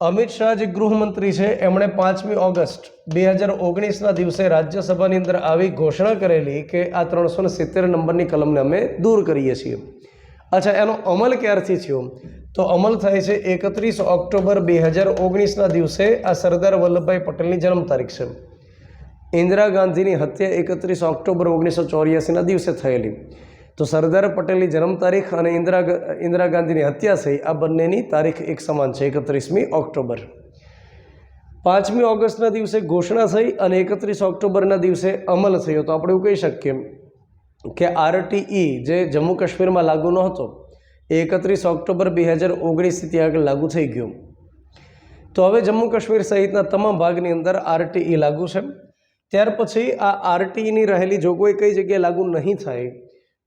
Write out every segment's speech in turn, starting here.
અમિત શાહ જે ગૃહમંત્રી છે એમણે 5મી ઓગસ્ટ 2019ના દિવસે રાજ્યસભાની અંદર આવી ઘોષણા કરેલી કે આ 370 નંબરની કલમને અમે દૂર કરીએ છીએ. અચ્છા, એનો અમલ ક્યારથી થયો? તો અમલ થાય છે 31 ઓક્ટોબર 2019ના દિવસે. આ સરદાર વલ્લભભાઈ પટેલની જન્મ તારીખ છે. ઇન્દિરા ગાંધીની હત્યા 31 ઓક્ટોબર 1984ના દિવસે થયેલી. તો સરદાર પટેલની જન્મ તારીખ અને ઇન્દિરા ગાંધીની હત્યા થઈ, આ બંનેની તારીખ એક સમાન છે, 31મી ઓક્ટોબર. 5મી ઓગસ્ટના દિવસે ઘોષણા થઈ અને 31 ઓક્ટોબરના દિવસે અમલ થયો. તો આપણે એવું કહી શકીએ કે આરટીઈ જે જમ્મુ કાશ્મીરમાં લાગુ નહોતો, એ 31 ઓક્ટોબર 2019થી ત્યાં આગળ લાગુ થઈ ગયો. તો હવે જમ્મુ કાશ્મીર સહિતના તમામ ભાગની અંદર આરટીઈ લાગુ છે. ત્યાર પછી આ આરટીઈની રહેલી જોગવાઈ કઈ જગ્યાએ લાગુ નહીં થાય?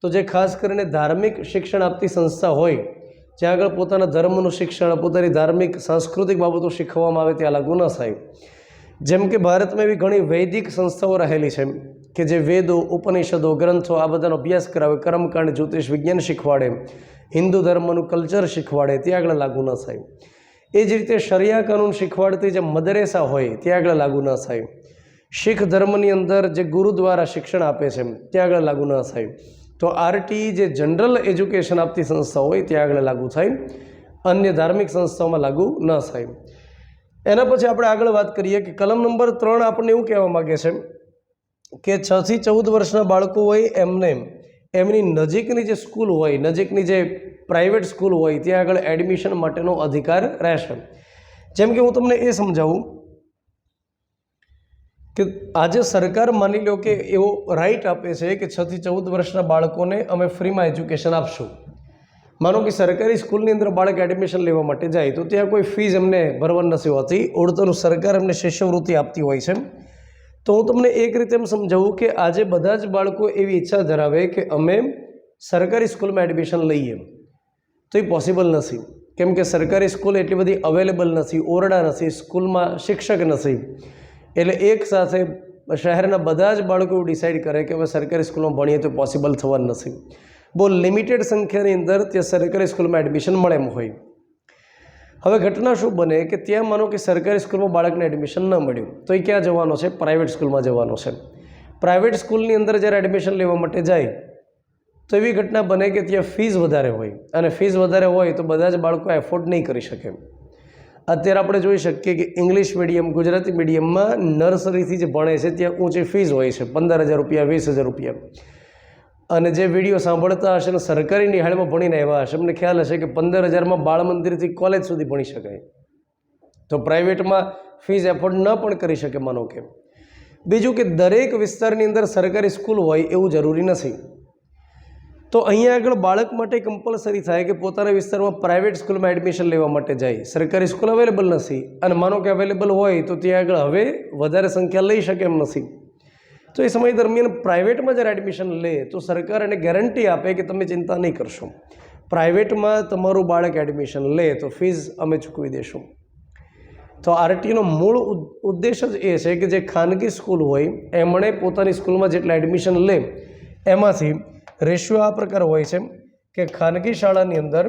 તો જે ખાસ કરીને ધાર્મિક શિક્ષણ આપતી સંસ્થા હોય, જ્યાં આગળ પોતાના ધર્મનું શિક્ષણ, પોતાની ધાર્મિક સાંસ્કૃતિક બાબતો શીખવવામાં આવે, ત્યાં લાગુ ન થાય. જેમ કે ભારતમાં એવી ઘણી વૈદિક સંસ્થાઓ રહેલી છે કે જે વેદો, ઉપનિષદો, ગ્રંથો આ બધાનો અભ્યાસ કરાવે, કર્મકાંડ, જ્યોતિષ વિજ્ઞાન શીખવાડે, હિન્દુ ધર્મનું કલ્ચર શીખવાડે, ત્યાં આગળ લાગુ ન થાય. એ જ રીતે શરિયા કાનૂન શીખવાડતી જે મદરેસા હોય ત્યાં આગળ લાગુ ન થાય. શીખ ધર્મની અંદર જે ગુરુદ્વારા શિક્ષણ આપે છે ત્યાં આગળ લાગુ ન થાય. તો આરટીઈ જે જનરલ એજ્યુકેશન આપતી સંસ્થા હોય ત્યાં આગળ લાગુ થાય, અન્ય ધાર્મિક સંસ્થાઓમાં લાગુ ન થાય. એના પછી આપણે આગળ વાત કરીએ કે કલમ નંબર 3 આપણને એવું કહેવા માગે છે કે 6 થી 14 વર્ષના બાળકો હોય એમને એમની નજીકની જે સ્કૂલ હોય, નજીકની જે પ્રાઇવેટ સ્કૂલ હોય ત્યાં આગળ એડમિશન માટેનો અધિકાર રહેશે. જેમ કે હું તમને એ સમજાવું કે આજે સરકાર માની લો કે એવો રાઇટ આપે છે કે 6 થી 14 વર્ષના બાળકોને અમે ફ્રીમાં એજ્યુકેશન આપશું. માનો કે સરકારી સ્કૂલની અંદર બાળક એડમિશન લેવા માટે જાય તો ત્યાં કોઈ ફીસ એમને ભરવાની નથી હોતી, ઉડતાનું સરકાર એમને શિષ્યવૃત્તિ આપતી હોય છે. તો હું તમને એક રીતે એમ સમજાવું કે આજે બધા જ બાળકો એવી ઈચ્છા ધરાવે કે અમે સરકારી સ્કૂલમાં એડમિશન લઈએ, તો એ પોસિબલ નથી. કેમ કે સરકારી સ્કૂલ એટલી બધી અવેલેબલ નથી, ઓરડા નથી, સ્કૂલમાં શિક્ષક નથી. એટલે એક સાથે શહેરના બધા જ બાળકો ડિસાઇડ કરે કે હવે સરકારી સ્કૂલમાં ભણીએ તો પોસિબલ થવાનું નથી. બહુ લિમિટેડ સંખ્યાની અંદર ત્યાં સરકારી સ્કૂલમાં એડમિશન મળે એમ હોય. હવે ઘટના શું બને કે ત્યાં માનો કે સરકારી સ્કૂલમાં બાળકને એડમિશન ન મળ્યું તો એ ક્યાં જવાનો છે? પ્રાઇવેટ સ્કૂલમાં જવાનો છે. પ્રાઇવેટ સ્કૂલની અંદર જ્યારે એડમિશન લેવા માટે જાય તો એવી ઘટના બને કે ત્યાં ફીસ વધારે હોય, અને ફીસ વધારે હોય તો બધા જ બાળકો એફોર્ડ નહીં કરી શકે. અત્યારે આપણે જોઈ શકીએ કે ઇંગ્લિશ મીડિયમ, ગુજરાતી મીડિયમમાં નર્સરીથી જે ભણે છે ત્યાં ઊંચી ફીસ હોય છે, 15,000 રૂપિયા, 20,000 રૂપિયા. અને જે વિડીયો સાંભળતા હશે ને સરકારી નિહાળમાં ભણીને આવ્યા હશે, એમને ખ્યાલ હશે કે 15,000માં બાળ મંદિરથી કોલેજ સુધી ભણી શકાય. તો પ્રાઇવેટમાં ફીસ એફોર્ડ ન પણ કરી શકે માનો કે. બીજું કે દરેક વિસ્તારની અંદર સરકારી સ્કૂલ હોય એવું જરૂરી નથી. તો અહીંયા આગળ બાળક માટે કમ્પલસરી થાય કે પોતાના વિસ્તારમાં પ્રાઇવેટ સ્કૂલમાં એડમિશન લેવા માટે જાય. સરકારી સ્કૂલ અવેલેબલ નથી, અને માનો કે અવેલેબલ હોય તો ત્યાં આગળ હવે વધારે સંખ્યા લઈ શકે એમ નથી. તો એ સમય દરમિયાન પ્રાઇવેટમાં જ્યારે એડમિશન લે તો સરકાર એને ગેરંટી આપે કે તમે ચિંતા નહીં કરશો, પ્રાઇવેટમાં તમારું બાળક એડમિશન લે તો ફીસ અમે ચૂકવી દઈશું. તો આરટીઈનો મૂળ ઉદ્દેશ જ એ છે કે જે ખાનગી સ્કૂલ હોય એમણે પોતાની સ્કૂલમાં જેટલા એડમિશન લે એમાંથી રેશિયો આ પ્રકાર હોય છે કે ખાનગી શાળાની અંદર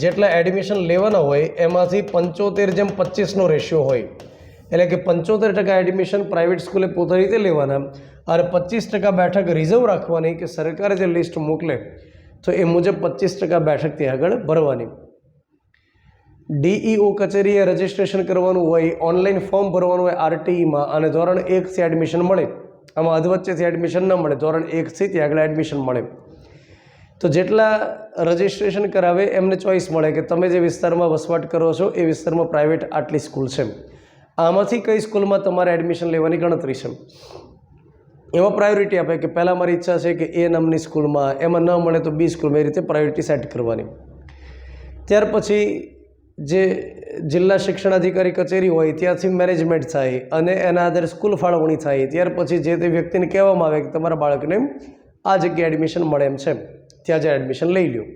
જેટલા એડમિશન લેવાના હોય એમાંથી 75:25નો રેશિયો હોય. એટલે કે 75% એડમિશન પ્રાઇવેટ સ્કૂલે પોતાની રીતે લેવાના અને 25% બેઠક રિઝર્વ રાખવાની કે સરકારે જે લિસ્ટ મોકલે તો એ મુજબ 25% બેઠક ત્યાં આગળ ભરવાની. ડીઈઓ કચેરીએ રજિસ્ટ્રેશન કરવાનું હોય, ઓનલાઈન ફોર્મ ભરવાનું હોય આરટીઈમાં, અને ધોરણ 1થી એડમિશન મળે. આમાં અધવચ્ચેથી એડમિશન ન મળે, ધોરણ 1થી ત્યાં આગળ એડમિશન મળે. તો જેટલા રજિસ્ટ્રેશન કરાવે એમને ચોઈસ મળે કે તમે જે વિસ્તારમાં વસવાટ કરો છો એ વિસ્તારમાં પ્રાઇવેટ આટલી સ્કૂલ છે, આમાંથી કઈ સ્કૂલમાં તમારે એડમિશન લેવાની ગણતરી છે. એમાં પ્રાયોરિટી આપે કે પહેલાં મારી ઈચ્છા છે કે એ નામની સ્કૂલમાં, એમાં ન મળે તો બી સ્કૂલમાં, એ રીતે પ્રાયોરિટી સેટ કરવાની. ત્યાર પછી જે જિલ્લા શિક્ષણાધિકારી કચેરી હોય ત્યાંથી મેનેજમેન્ટ થાય અને એના આધારે સ્કૂલ ફાળવણી થાય. ત્યાર પછી જે તે વ્યક્તિને કહેવામાં આવે કે તમારા બાળકને આ જગ્યાએ એડમિશન મળે એમ છે, ત્યાં જ એડમિશન લઈ લ્યો.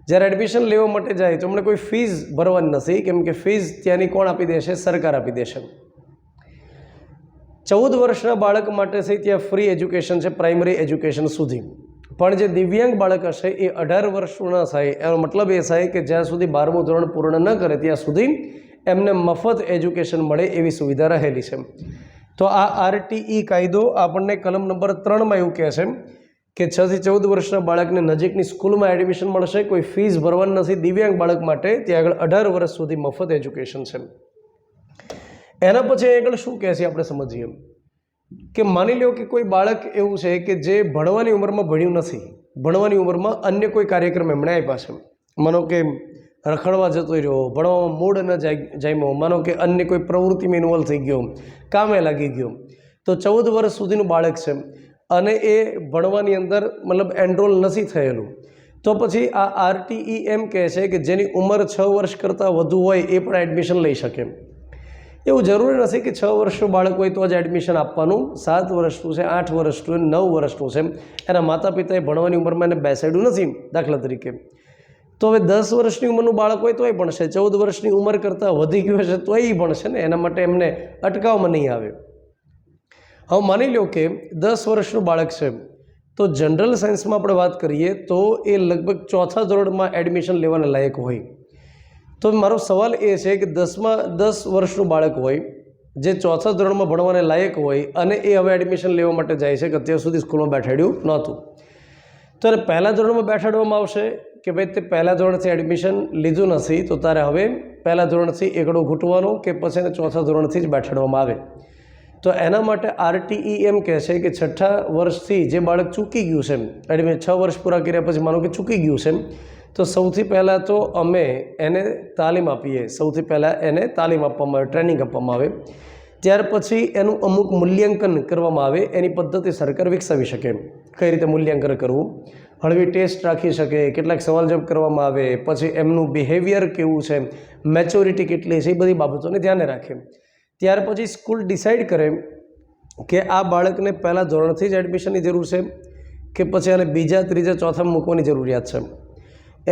જ્યારે એડમિશન લેવા માટે જાય તો અમને કોઈ ફીસ ભરવાની નથી, કેમ કે ફીસ ત્યાંની કોણ આપી દેશે? સરકાર આપી દેશે. 14 વર્ષના બાળક માટે છે ત્યાં ફ્રી એજ્યુકેશન છે, પ્રાઇમરી એજ્યુકેશન સુધી. પણ જે દિવ્યાંગ બાળક હશે એ 18 વર્ષનું ન થાય, એનો મતલબ એ થાય કે જ્યાં સુધી 12મું ધોરણ પૂર્ણ ન કરે ત્યાં સુધી એમને મફત એજ્યુકેશન મળે એવી સુવિધા રહેલી છે. તો આ આરટીઈ કાયદો આપણને કલમ નંબર 3માં એવું કહે છે કે 6 થી 14 વર્ષના બાળકને નજીકની સ્કૂલમાં એડમિશન મળશે, કોઈ ફીસ ભરવાની નથી. દિવ્યાંગ બાળક માટે ત્યાં આગળ 18 વર્ષ સુધી મફત એજ્યુકેશન છે. એના પછી આગળ શું કહે છે આપણે સમજીએ કે માની લો કે કોઈ બાળક એવું છે કે જે ભણવાની ઉંમરમાં ભણ્યું નથી, ભણવાની ઉંમરમાં અન્ય કોઈ કાર્યક્રમ એમણે આપ્યા છે, માનો કે રખડવા જતો રહ્યો, ભણવામાં મૂડ ન જામ્યો, માનો કે અન્ય કોઈ પ્રવૃત્તિમાં ઇન્વોલ્વ થઈ ગયો, કામે લાગી ગયો, તો 14 વર્ષ સુધીનું બાળક છે અને એ ભણવાની અંદર મતલબ એનરોલ નથી થયેલું, તો પછી આ આરટીઈ એમ કહે છે કે જેની ઉંમર 6 વર્ષ કરતાં વધુ હોય એ પણ એડમિશન લઈ શકે. એવું જરૂરી નથી કે 6 વર્ષનું બાળક હોય તો જ એડમિશન આપવાનું. 7 વર્ષનું છે, 8 વર્ષનું, 9 વર્ષનું છે, એના માતા પિતાએ ભણવાની ઉંમરમાં એને બેસાડ્યું નથી દાખલા તરીકે, તો હવે 10 વર્ષની ઉંમરનું બાળક હોય તોય ભણશે, 14 વર્ષની ઉંમર કરતાં વધી ગયું હશે તોય ભણશે ને, એના માટે એમને અટકાવવામાં નહીં આવે. હવે માની લો કે 10 વર્ષનું બાળક છે, તો જનરલ સાયન્સમાં આપણે વાત કરીએ તો એ લગભગ 4થા ધોરણમાં એડમિશન લેવાના લાયક હોય. તો મારો સવાલ એ છે કે 10 વર્ષનું બાળક હોય જે 4થા ધોરણમાં ભણવાને લાયક હોય અને એ હવે એડમિશન લેવા માટે જાય છે કે અત્યાર સુધી સ્કૂલમાં બેઠાડ્યું નહોતું, તો એને પહેલા ધોરણમાં બેઠાડવામાં આવશે કે ભાઈ તે પહેલા ધોરણથી એડમિશન લીધું નથી તો તારે હવે પહેલા ધોરણથી એકડો ઘૂંટવાનો કે પછી એને 4થા ધોરણથી જ બેઠાડવામાં આવે. તો એના માટે આરટીઈ એમ કહે છે કે 6થા વર્ષથી જે બાળક ચૂકી ગયું છે, એડમિશન 6 વર્ષ પૂરા કર્યા પછી માનો કે ચૂકી ગયું છે, તો સૌથી પહેલાં તો અમે એને તાલીમ આપીએ, સૌથી પહેલાં એને તાલીમ આપવામાં આવે, ટ્રેનિંગ આપવામાં આવે. ત્યાર પછી એનું અમુક મૂલ્યાંકન કરવામાં આવે, એની પદ્ધતિ સરકાર વિકસાવી શકે, કઈ રીતે મૂલ્યાંકન કરવું, હળવી ટેસ્ટ રાખી શકે, કેટલાક સવાલ જવાબ કરવામાં આવે, પછી એમનું બિહેવિયર કેવું છે, મેચ્યોરિટી કેટલી છે, એ બધી બાબતોને ધ્યાને રાખે. ત્યાર પછી સ્કૂલ ડિસાઇડ કરે કે આ બાળકને પહેલાં ધોરણથી જ એડમિશનની જરૂર છે કે પછી એને બીજા, ત્રીજા, ચોથામાં મૂકવાની જરૂરિયાત છે,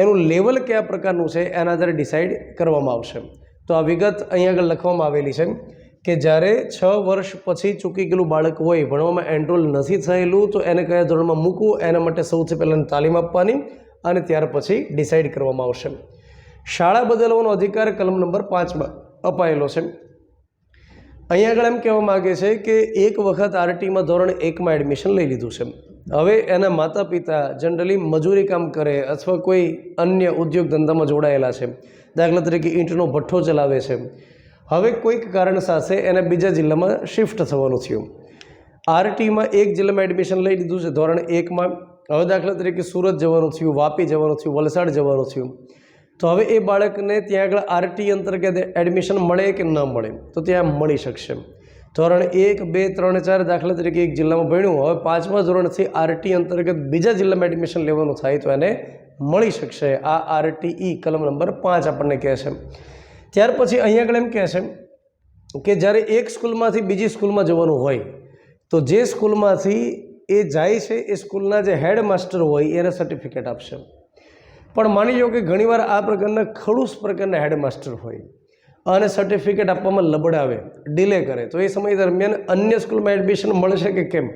એનું લેવલ કયા પ્રકારનું છે એના આધારે ડિસાઇડ કરવામાં આવશે. તો આ વિગત અહીં આગળ લખવામાં આવેલી છે કે જ્યારે 6 વર્ષ પછી ચૂકી ગયેલું બાળક હોય, ભણવામાં એનરોલ નથી થયેલું, તો એને કયા ધોરણમાં મૂકવું એના માટે સૌથી પહેલાં તાલીમ આપવાની અને ત્યાર પછી ડિસાઇડ કરવામાં આવશે. શાળા બદલવાનો અધિકાર કલમ નંબર 5માં અપાયેલો છે. અહીં આગળ એમ કહેવા માગે છે કે એક વખત આરટીમાં ધોરણ 1માં એડમિશન લઈ લીધું છે, હવે એના માતા પિતા જનરલી મજૂરી કામ કરે અથવા કોઈ અન્ય ઉદ્યોગ ધંધામાં જોડાયેલા છે, દાખલા તરીકે ઈંટનો ભઠ્ઠો ચલાવે છે, હવે કોઈક કારણ સાથે એને બીજા જિલ્લામાં શિફ્ટ થવાનું થયું. આરટીમાં એક જિલ્લામાં એડમિશન લઈ લીધું છે ધોરણ 1માં, હવે દાખલા તરીકે સુરત જવાનું થયું, વાપી જવાનું થયું, વલસાડ જવાનું થયું, તો હવે એ બાળકને ત્યાં આગળ આરટી અંતર્ગત એડમિશન મળે કે ન મળે, તો ત્યાં મળી શકશે. ધોરણ 1, 2, 3, 4 દાખલા તરીકે એક જિલ્લામાં ભણ્યું, હવે 5મા ધોરણથી આરટી અંતર્ગત બીજા જિલ્લામાં એડમિશન લેવાનું થાય તો એને મળી શકશે. આ આરટીઈ કલમ નંબર 5 આપણને કહે છે. ત્યાર પછી અહીં આગળ એમ કહે છે કે જ્યારે એક સ્કૂલમાંથી બીજી સ્કૂલમાં જવાનું હોય તો જે સ્કૂલમાંથી એ જાય છે એ સ્કૂલના જે હેડ માસ્ટર હોય એને સર્ટિફિકેટ આપશે. પણ માની લો કે ઘણીવાર આ પ્રકારના ખડૂસ પ્રકારના હેડ માસ્ટર હોય અને સર્ટિફિકેટ આપવામાં લબડાવે, ડિલે કરે, તો એ સમય દરમિયાન અન્ય સ્કૂલમાં એડમિશન મળશે કે કેમ?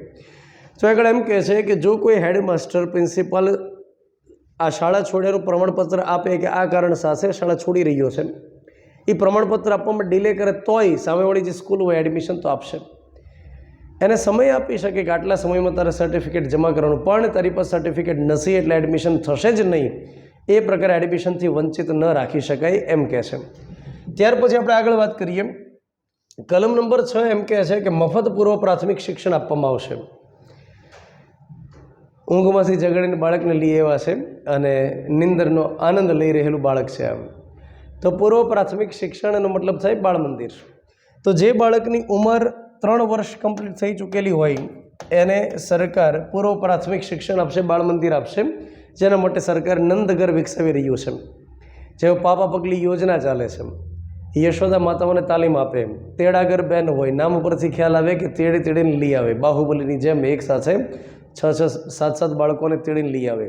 તો આગળ એમ કહે છે કે જો કોઈ હેડ માસ્ટર, પ્રિન્સિપાલ આ શાળા છોડ્યાનું પ્રમાણપત્ર આપે કે આ કારણ સાથે શાળા છોડી રહ્યો છે, એ પ્રમાણપત્ર આપવામાં ડિલે કરે તોય સામેવાળી જે સ્કૂલ હોય એડમિશન તો આપશે. એને સમય આપી શકે કે આટલા સમયમાં તારે સર્ટિફિકેટ જમા કરવાનું, પણ તારી પાસે સર્ટિફિકેટ નથી એટલે એડમિશન થશે જ નહીં, એ પ્રકારે એડમિશનથી વંચિત ન રાખી શકાય એમ કહે છે. ત્યાર પછી આપણે આગળ વાત કરીએ, કલમ નંબર 6 એમ કહે છે કે મફત પૂર્વ પ્રાથમિક શિક્ષણ આપવામાં આવશે. ઊંઘમાંથી જગાડીને બાળકને લઈ આવ્યા છે અને નિંદરનો આનંદ લઈ રહેલું બાળક છે આમ, તો પૂર્વ પ્રાથમિક શિક્ષણનો મતલબ થાય બાળ મંદિર. તો જે બાળકની ઉંમર 3 વર્ષ કમ્પ્લીટ થઈ ચૂકેલી હોય એને સરકાર પૂર્વ પ્રાથમિક શિક્ષણ આપશે, બાળ મંદિર આપશે, જેના માટે સરકાર નંદઘર વિકસાવી રહ્યું છે. જેઓ પાપા પગલી યોજના ચાલે છે, યશોદા માતાઓને તાલીમ આપે, તેડાગર બેન હોય, નામ ઉપરથી ખ્યાલ આવે કે તેડીને લઈ આવે, બાહુબલીની જેમ એક સાથે 6-7 બાળકોને તેડીને લઈ આવે.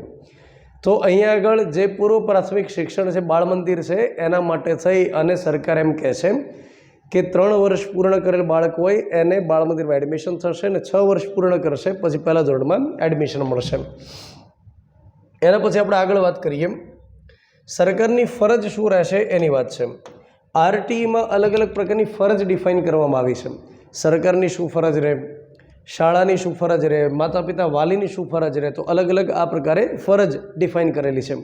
તો અહીંયા આગળ જે પૂર્વ પ્રાથમિક શિક્ષણ છે, બાળ મંદિર છે, એના માટે થઈ અને સરકાર એમ કહે છે કે 3 વર્ષ પૂર્ણ કરેલ બાળક હોય એને બાળ મંદિરમાં એડમિશન થશે અને 6 વર્ષ પૂર્ણ કરશે પછી પહેલા ધોરણમાં એડમિશન મળશે. એના પછી આપણે આગળ વાત કરીએ સરકારની ફરજ શું રહેશે એની વાત છે। આરટીઈમાં અલગ અલગ પ્રકારની ફરજ ડિફાઇન કરવામાં આવી છે। સરકારની શું ફરજ રહે, શાળાની શું ફરજ રહે, માતા પિતા વાલીની શું ફરજ રહે, તો અલગ અલગ આ પ્રકારે ફરજ ડિફાઇન કરેલી છે।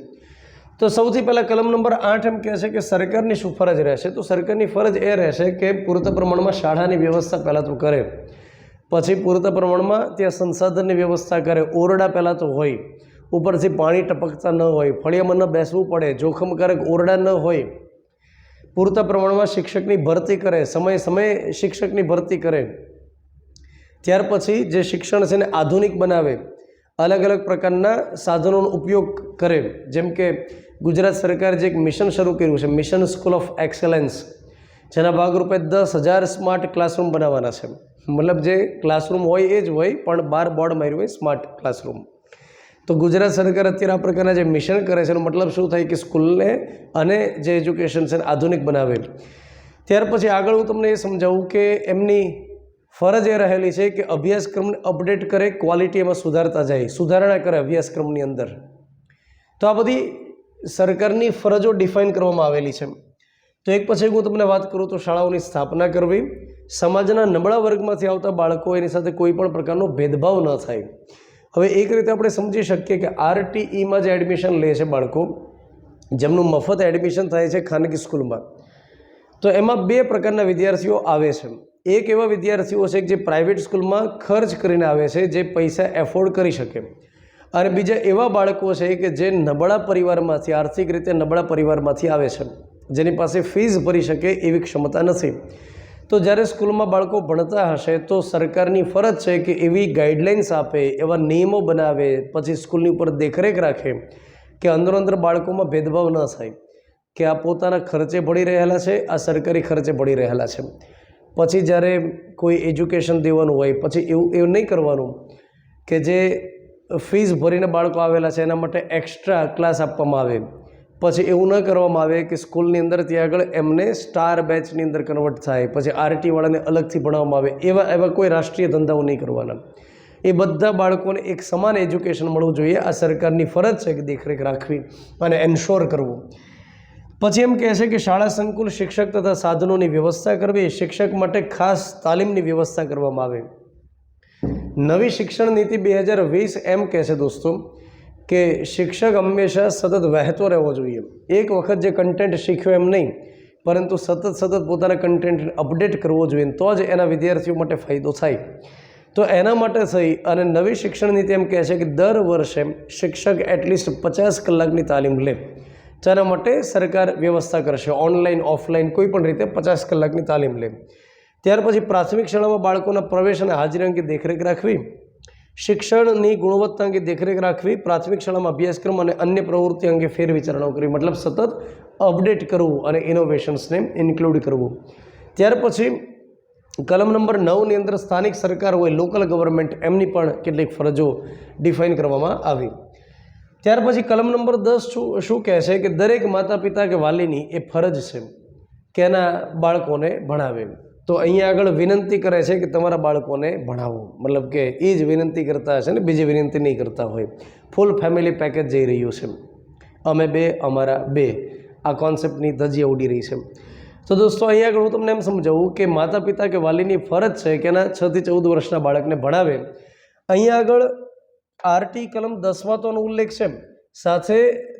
તો સૌથી પહેલાં કલમ નંબર 8 એમ કહે છે કે સરકારની શું ફરજ રહેશે, તો સરકારની ફરજ એ રહેશે કે પૂરતા પ્રમાણમાં શાળાની વ્યવસ્થા પહેલાં તો કરે, પછી પૂરતા પ્રમાણમાં ત્યાં સંસાધનની વ્યવસ્થા કરે, ઓરડા પહેલાં તો હોય, ઉપરથી પાણી ટપકતા ન હોય, ફળિયામાં ન બેસવું પડે, જોખમકારક ઓરડા ન હોય, પૂરતા પ્રમાણમાં શિક્ષકની ભરતી કરે, સમયે શિક્ષકની ભરતી કરે, ત્યાર પછી જે શિક્ષણ છે એને આધુનિક બનાવે, અલગ અલગ પ્રકારના સાધનોનો ઉપયોગ કરે, જેમ કે ગુજરાત સરકારે જે એક મિશન શરૂ કર્યું છે, મિશન સ્કૂલ ઓફ એક્સેલન્સ, જેના ભાગરૂપે 10,000 સ્માર્ટ ક્લાસરૂમ બનાવવાના છે। મતલબ જે ક્લાસરૂમ હોય એ જ હોય, પણ 12 બોર્ડ માર્યું હોય સ્માર્ટ ક્લાસરૂમ। તો ગુજરાત સરકાર અત્યારે આ પ્રકારના જે મિશન કરે છે એનો મતલબ શું થાય કે સ્કૂલને અને જે એજ્યુકેશન છે આધુનિક બનાવે। ત્યાર પછી આગળ હું તમને એ સમજાવું કે એમની ફરજ એ રહેલી છે કે અભ્યાસક્રમને અપડેટ કરે, ક્વોલિટી એમાં સુધારતા જાય, સુધારણા કરે અભ્યાસક્રમની અંદર। તો આ બધી સરકારની ફરજો ડિફાઇન કરવામાં આવેલી છે। તો એક પછી હું તમને વાત કરું તો શાળાઓની સ્થાપના કરવી, સમાજના નબળા વર્ગમાંથી આવતા બાળકો એની સાથે કોઈ પણ પ્રકારનો ભેદભાવ ન થાય। હવે એક રીતે આપણે સમજી શકીએ કે આરટીઈમાં જે એડમિશન લે છે બાળકો, જેમનું મફત એડમિશન થાય છે ખાનગી સ્કૂલમાં, તો એમાં 2 પ્રકારના વિદ્યાર્થીઓ આવે છે। એક એવા વિદ્યાર્થીઓ છે જે પ્રાઇવેટ સ્કૂલમાં ખર્ચ કરીને આવે છે, જે પૈસા એફોર્ડ કરી શકે, અને બીજા એવા બાળકો છે કે જે નબળા પરિવારમાંથી, આર્થિક રીતે નબળા પરિવારમાંથી આવે છે, જેની પાસે ફીસ ભરી શકે એવી ક્ષમતા નથી। તો જ્યારે સ્કૂલમાં બાળકો ભણતા હશે તો સરકારની ફરજ છે કે એવી ગાઈડલાઇન્સ આપે, એવા નિયમો બનાવે, પછી સ્કૂલની ઉપર દેખરેખ રાખે કે અંદરો બાળકોમાં ભેદભાવ ન થાય, કે આ પોતાના ખર્ચે ભણી રહેલા છે, આ સરકારી ખર્ચે ભણી રહેલા છે। પછી જ્યારે કોઈ એજ્યુકેશન દેવાનું હોય પછી એવું નહીં કરવાનું કે જે ફીસ ભરીને બાળકો આવેલા છે એના માટે એક્સ્ટ્રા ક્લાસ આપવામાં આવે, પછી એવું ન કરવામાં આવે કે સ્કૂલની અંદર ત્યાં આગળ એમને સ્ટાર બેચની અંદર કન્વર્ટ થાય, પછી આરટીવાળાને અલગથી ભણાવવામાં આવે, એવા કોઈ રાષ્ટ્રીય ધંધાઓ નહીં કરવાના। એ બધા બાળકોને એક સમાન એજ્યુકેશન મળવું જોઈએ, આ સરકારની ફરજ છે કે દેખરેખ રાખવી અને એન્શ્યોર કરવું। પછી એમ કહે છે કે શાળા સંકુલ શિક્ષક તથા સાધનોની વ્યવસ્થા કરવી, શિક્ષક માટે ખાસ તાલીમની વ્યવસ્થા કરવામાં આવે। નવી શિક્ષણ નીતિ 2020 એમ કહે છે દોસ્તો કે શિક્ષક હંમેશા સતત વહેતો રહેવો જોઈએ। એક વખત જે કન્ટેન્ટ શીખ્યો એમ નહીં, પરંતુ સતત પોતાના કન્ટેન્ટને અપડેટ કરવો જોઈએ, તો જ એના વિદ્યાર્થીઓ માટે ફાયદો થાય। તો એના માટે થઈ અને નવી શિક્ષણ નીતિ એમ કહે છે કે દર વર્ષે શિક્ષક એટલીસ્ટ 50 કલાકની તાલીમ લે, જેના માટે સરકાર વ્યવસ્થા કરશે, ઓનલાઈન ઓફલાઈન કોઈ પણ રીતે 50 કલાકની તાલીમ લે। ત્યાર પછી પ્રાથમિક શાળામાં બાળકોના પ્રવેશ અને હાજરી અંગે દેખરેખ રાખવી, શિક્ષણની ગુણવત્તા અંગે દેખરેખ રાખવી, પ્રાથમિક શાળામાં અભ્યાસક્રમ અને અન્ય પ્રવૃત્તિ અંગે ફેરવિચારણાઓ કરવી, મતલબ સતત અપડેટ કરવું અને ઇનોવેશન્સને ઇન્ક્લુડ કરવું। ત્યાર પછી કલમ નંબર 9ની અંદર સ્થાનિક સરકાર હોય, લોકલ ગવર્મેન્ટ, એમની પણ કેટલીક ફરજો ડિફાઇન કરવામાં આવી। ત્યાર પછી કલમ નંબર 10 શું કહે છે કે દરેક માતા પિતા કે વાલીની એ ફરજ છે કે એના બાળકોને ભણાવે। તો અહીંયા આગળ વિનંતી કરે છે કે તમારા બાળકોને ભણાવો, મતલબ કે એ જ વિનંતી કરતા હશે ને, બીજી વિનંતી નહીં કરતા હોય। ફૂલ ફેમિલી પેકેજ જઈ રહ્યું છે, અમે 2 અમારા 2, આ કોન્સેપ્ટની ધજીયા ઉડી રહી છે। તો દોસ્તો અહીંયા આગળ હું તમને એમ સમજાવું કે માતા પિતા કે વાલીની ફરજ છે કે એના 6 થી 14 વર્ષના બાળકને ભણાવે। અહીંયા આગળ આરટી કલમ 10માં તો ઉલ્લેખ છે, સાથે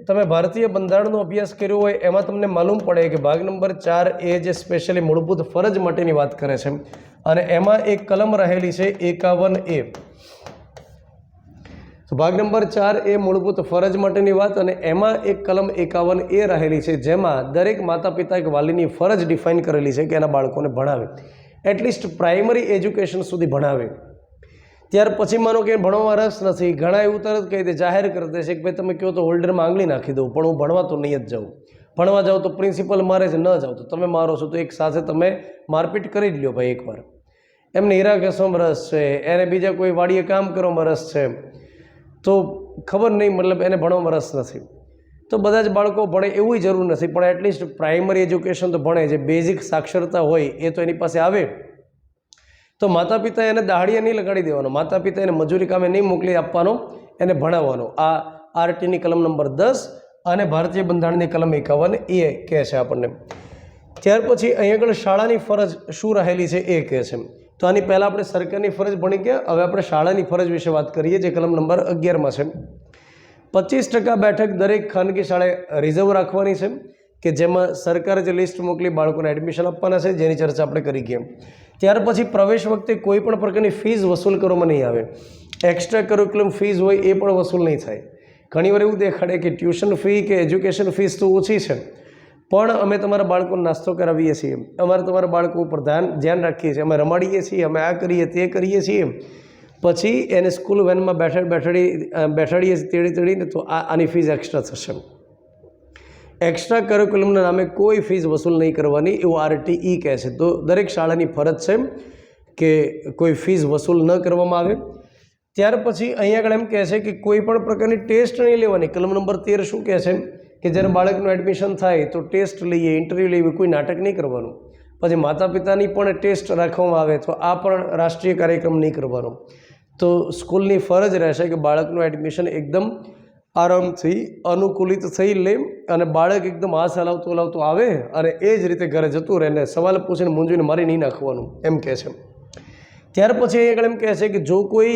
તમે ભારતીય બંધારણનો અભ્યાસ કર્યો હોય એમાં તમને માલુમ પડે કે ભાગ નંબર 4 એ જે સ્પેશિયલી મૂળભૂત ફરજ માટેની વાત કરે છે, અને એમાં એક કલમ રહેલી છે 51A। તો ભાગ નંબર 4 એ મૂળભૂત ફરજ માટેની વાત, અને એમાં એક કલમ 51A રહેલી છે, જેમાં દરેક માતા પિતા કે વાલીની ફરજ ડિફાઇન કરેલી છે કે એના બાળકોને ભણાવે, એટલીસ્ટ પ્રાઇમરી એજ્યુકેશન સુધી ભણાવે। ત્યાર પછી માનો કે ભણવામાં રસ નથી, ઘણા એવું તરત કહી દે, જાહેર કરી દે છે કે ભાઈ તમે કહો તો હોલ્ડરમાં આંગળી નાખી દઉં, પણ હું ભણવા તો નહીં જ જાઉં, ભણવા જાઉં તો પ્રિન્સિપલ મારે છે, ન જાઉં તો તમે મારો છો, તો એક સાથે તમે મારપીટ કરી જ લ્યો ભાઈ એકવાર। એમને હીરા ઘસવામાં રસ છે, એને બીજા કોઈ વાડીએ કામ કરવામાં રસ છે, તો ખબર નહીં, મતલબ એને ભણવામાં રસ નથી, તો બધા જ બાળકો ભણે એવું જરૂર નથી, પણ એટલીસ્ટ પ્રાઇમરી એજ્યુકેશન તો ભણે, જે બેઝિક સાક્ષરતા હોય એ તો એની પાસે આવે। તો માતા પિતા એને દાહડીએ નહીં લગાડી દેવાનો, માતા પિતા એને મજૂરી કામે નહીં મોકલી આપવાનો, એને ભણાવવાનો। આ આરટીની કલમ નંબર 10 અને ભારતીય બંધારણની કલમ 51 એ કહે છે આપણને. ત્યાર પછી અહીં આગળ શાળાની ફરજ શું રહેલી છે એ કહે છે. તો આની પહેલાં આપણે સરકારની ફરજ ભણી ગયા, હવે આપણે શાળાની ફરજ વિશે વાત કરીએ, જે કલમ નંબર 11માં છે. 25% બેઠક દરેક ખાનગી શાળાએ રિઝર્વ રાખવાની છે, કે જેમાં સરકારે જે લિસ્ટ મોકલી બાળકોને એડમિશન આપવાના છે, જેની ચર્ચા આપણે કરી ગયા. ત્યાર પછી પ્રવેશ વખતે કોઈ પણ પ્રકારની ફીસ વસૂલ કરવામાં નહીં આવે. એક્સ્ટ્રા કરિક્યુલમ ફીસ હોય એ પણ વસૂલ નહીં થાય. ઘણીવાર એવું દેખાડે કે ટ્યુશન ફી કે એજ્યુકેશન ફીસ તો ઓછી છે, પણ અમે તમારા બાળકોને નાસ્તો કરાવીએ છીએ, અમારે તમારા બાળકો ઉપર ધ્યાન રાખીએ છીએ, અમે રમાડીએ છીએ, અમે આ કરીએ તે કરીએ છીએ, પછી એને સ્કૂલ વેનમાં બેઠાડીએ તેડીને તો આની ફીસ એક્સ્ટ્રા થશે. એક્સ્ટ્રા કરિક્યુલમના નામે કોઈ ફીસ વસૂલ નહીં કરવાની, એવું આરટીઈ કહે છે. તો દરેક શાળાની ફરજ છે કે કોઈ ફીસ વસૂલ ન કરવામાં આવે. ત્યાર પછી અહીંયા આગળ એમ કહે છે કે કોઈ પણ પ્રકારની ટેસ્ટ નહીં લેવાની. કલમ નંબર 13 શું કહે છે કે જ્યારે બાળકનું એડમિશન થાય તો ટેસ્ટ લઈએ, ઇન્ટરવ્યૂ લઈએ, કોઈ નાટક નહીં કરવાનું. પછી માતા પિતાની પણ ટેસ્ટ રાખવામાં આવે તો આ પણ રાષ્ટ્રીય કાર્યક્રમ નહીં કરવાનો. તો સ્કૂલની ફરજ રહેશે કે બાળકનું એડમિશન એકદમ આરામથી અનુકૂલિત થઈ લે અને બાળક એકદમ હાથ હલાવતું આવે અને એ જ રીતે ઘરે જતું રહે ને સવાલ પૂછીને મૂંઝવીને મારી નહીં નાખવાનું, એમ કહે છે. ત્યાર પછી આગળ એમ કહે છે કે જો કોઈ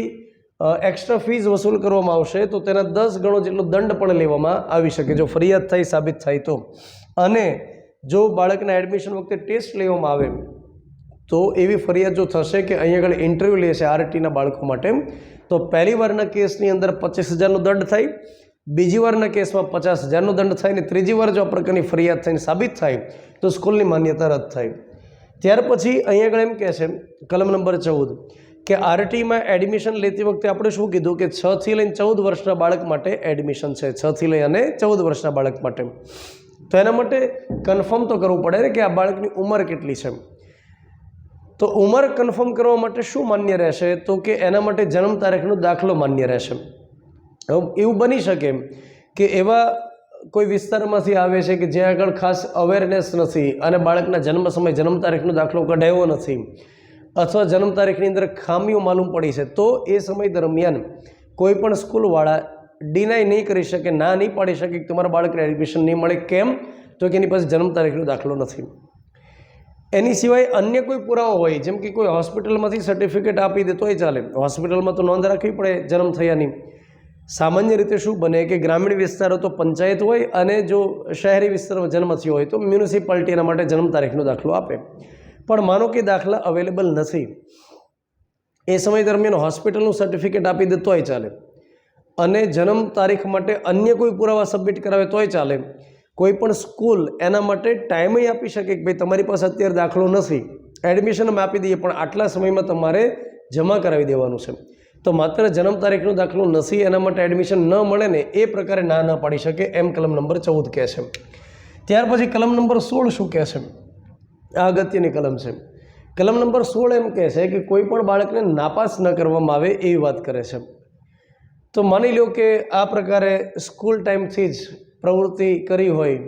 એક્સ્ટ્રા ફીસ વસૂલ કરવામાં આવશે તો તેના 10 ગણો જેટલો દંડ પણ લેવામાં આવી શકે, જો ફરિયાદ થઈ સાબિત થાય તો. અને જો બાળકના એડમિશન વખતે ટેસ્ટ લેવામાં આવે તો એવી ફરિયાદ જો થશે કે અહીં આગળ ઇન્ટરવ્યૂ લે છે આરટીના બાળકો માટે, તો પહેલી વારના કેસની અંદર 25,000નો દંડ થાય, બીજી વારના કેસમાં 50,000નો દંડ થાય, ને ત્રીજી વાર જો આ પ્રકારની ફરિયાદ થઈને સાબિત થાય તો સ્કૂલની માન્યતા રદ થાય. ત્યાર પછી અહીં આગળ એમ કહે છે કલમ નંબર 14 કે આરટીમાં એડમિશન લેતી વખતે આપણે શું કીધું કે 6 થી લઈને 14 વર્ષના બાળક માટે એડમિશન છે, 6 થી લઈ અને 14 વર્ષના બાળક માટે. તો એના માટે કન્ફર્મ તો કરવું પડે ને કે આ બાળકની ઉંમર કેટલી છે. તો ઉંમર કન્ફર્મ કરવા માટે શું માન્ય રહેશે, તો કે એના માટે જન્મ તારીખનો દાખલો માન્ય રહેશે. એવું બની શકે કે એવા કોઈ વિસ્તારમાંથી આવે છે કે જ્યાં આગળ ખાસ અવેરનેસ નથી અને બાળકના જન્મ સમય જન્મ તારીખનો દાખલો કઢાવ્યો નથી, અથવા જન્મ તારીખની અંદર ખામીઓ માલુમ પડી છે, તો એ સમય દરમિયાન કોઈ પણ સ્કૂલવાળા ડિનાય નહીં કરી શકે, ના નહીં પાડી શકે કે તમારા બાળકને એડમિશન નહીં મળે. કેમ? તો કે એની પાસે જન્મ તારીખનો દાખલો નથી. એની સિવાય અન્ય કોઈ પુરાવો હોય, જેમ કે કોઈ હોસ્પિટલમાંથી સર્ટિફિકેટ આપી દે તોય ચાલે. હોસ્પિટલમાં તો નોંધ રાખવી પડે જન્મ થયાની. સામાન્ય રીતે શું બને કે ગ્રામીણ વિસ્તારો તો પંચાયત હોય અને જો શહેરી વિસ્તારમાં જન્મ થયો હોય તો મ્યુનિસિપાલિટી એના માટે જન્મ તારીખનો દાખલો આપે. પણ માનો કે દાખલા અવેલેબલ નથી, એ સમય દરમિયાન હોસ્પિટલનું સર્ટિફિકેટ આપી દે તોય ચાલે, અને જન્મ તારીખ માટે અન્ય કોઈ પુરાવા સબમિટ કરાવે તોય ચાલે. કોઈ પણ સ્કૂલ એના માટે ટાઈમે આપી શકે કે ભાઈ તમારી પાસે અત્યારે દાખલો નથી, એડમિશન અમે આપી દઈએ, પણ આટલા સમયમાં તમારે જમા કરાવી દેવાનું છે. તો માત્ર જન્મ તારીખનો દાખલો નથી એના માટે એડમિશન ન મળે ને એ પ્રકારે ના પાડી શકે, એમ કલમ નંબર 14 કહે છે. ત્યાર પછી કલમ નંબર 16 શું કહે છે? આ અગત્યની કલમ છે. કલમ નંબર 16 એમ કહે છે કે કોઈ પણ બાળકને નાપાસ ન કરવામાં આવે એવી વાત કરે છે. તો માની લો કે આ પ્રકારે સ્કૂલ ટાઈમથી જ પ્રવૃત્તિ કરી હોય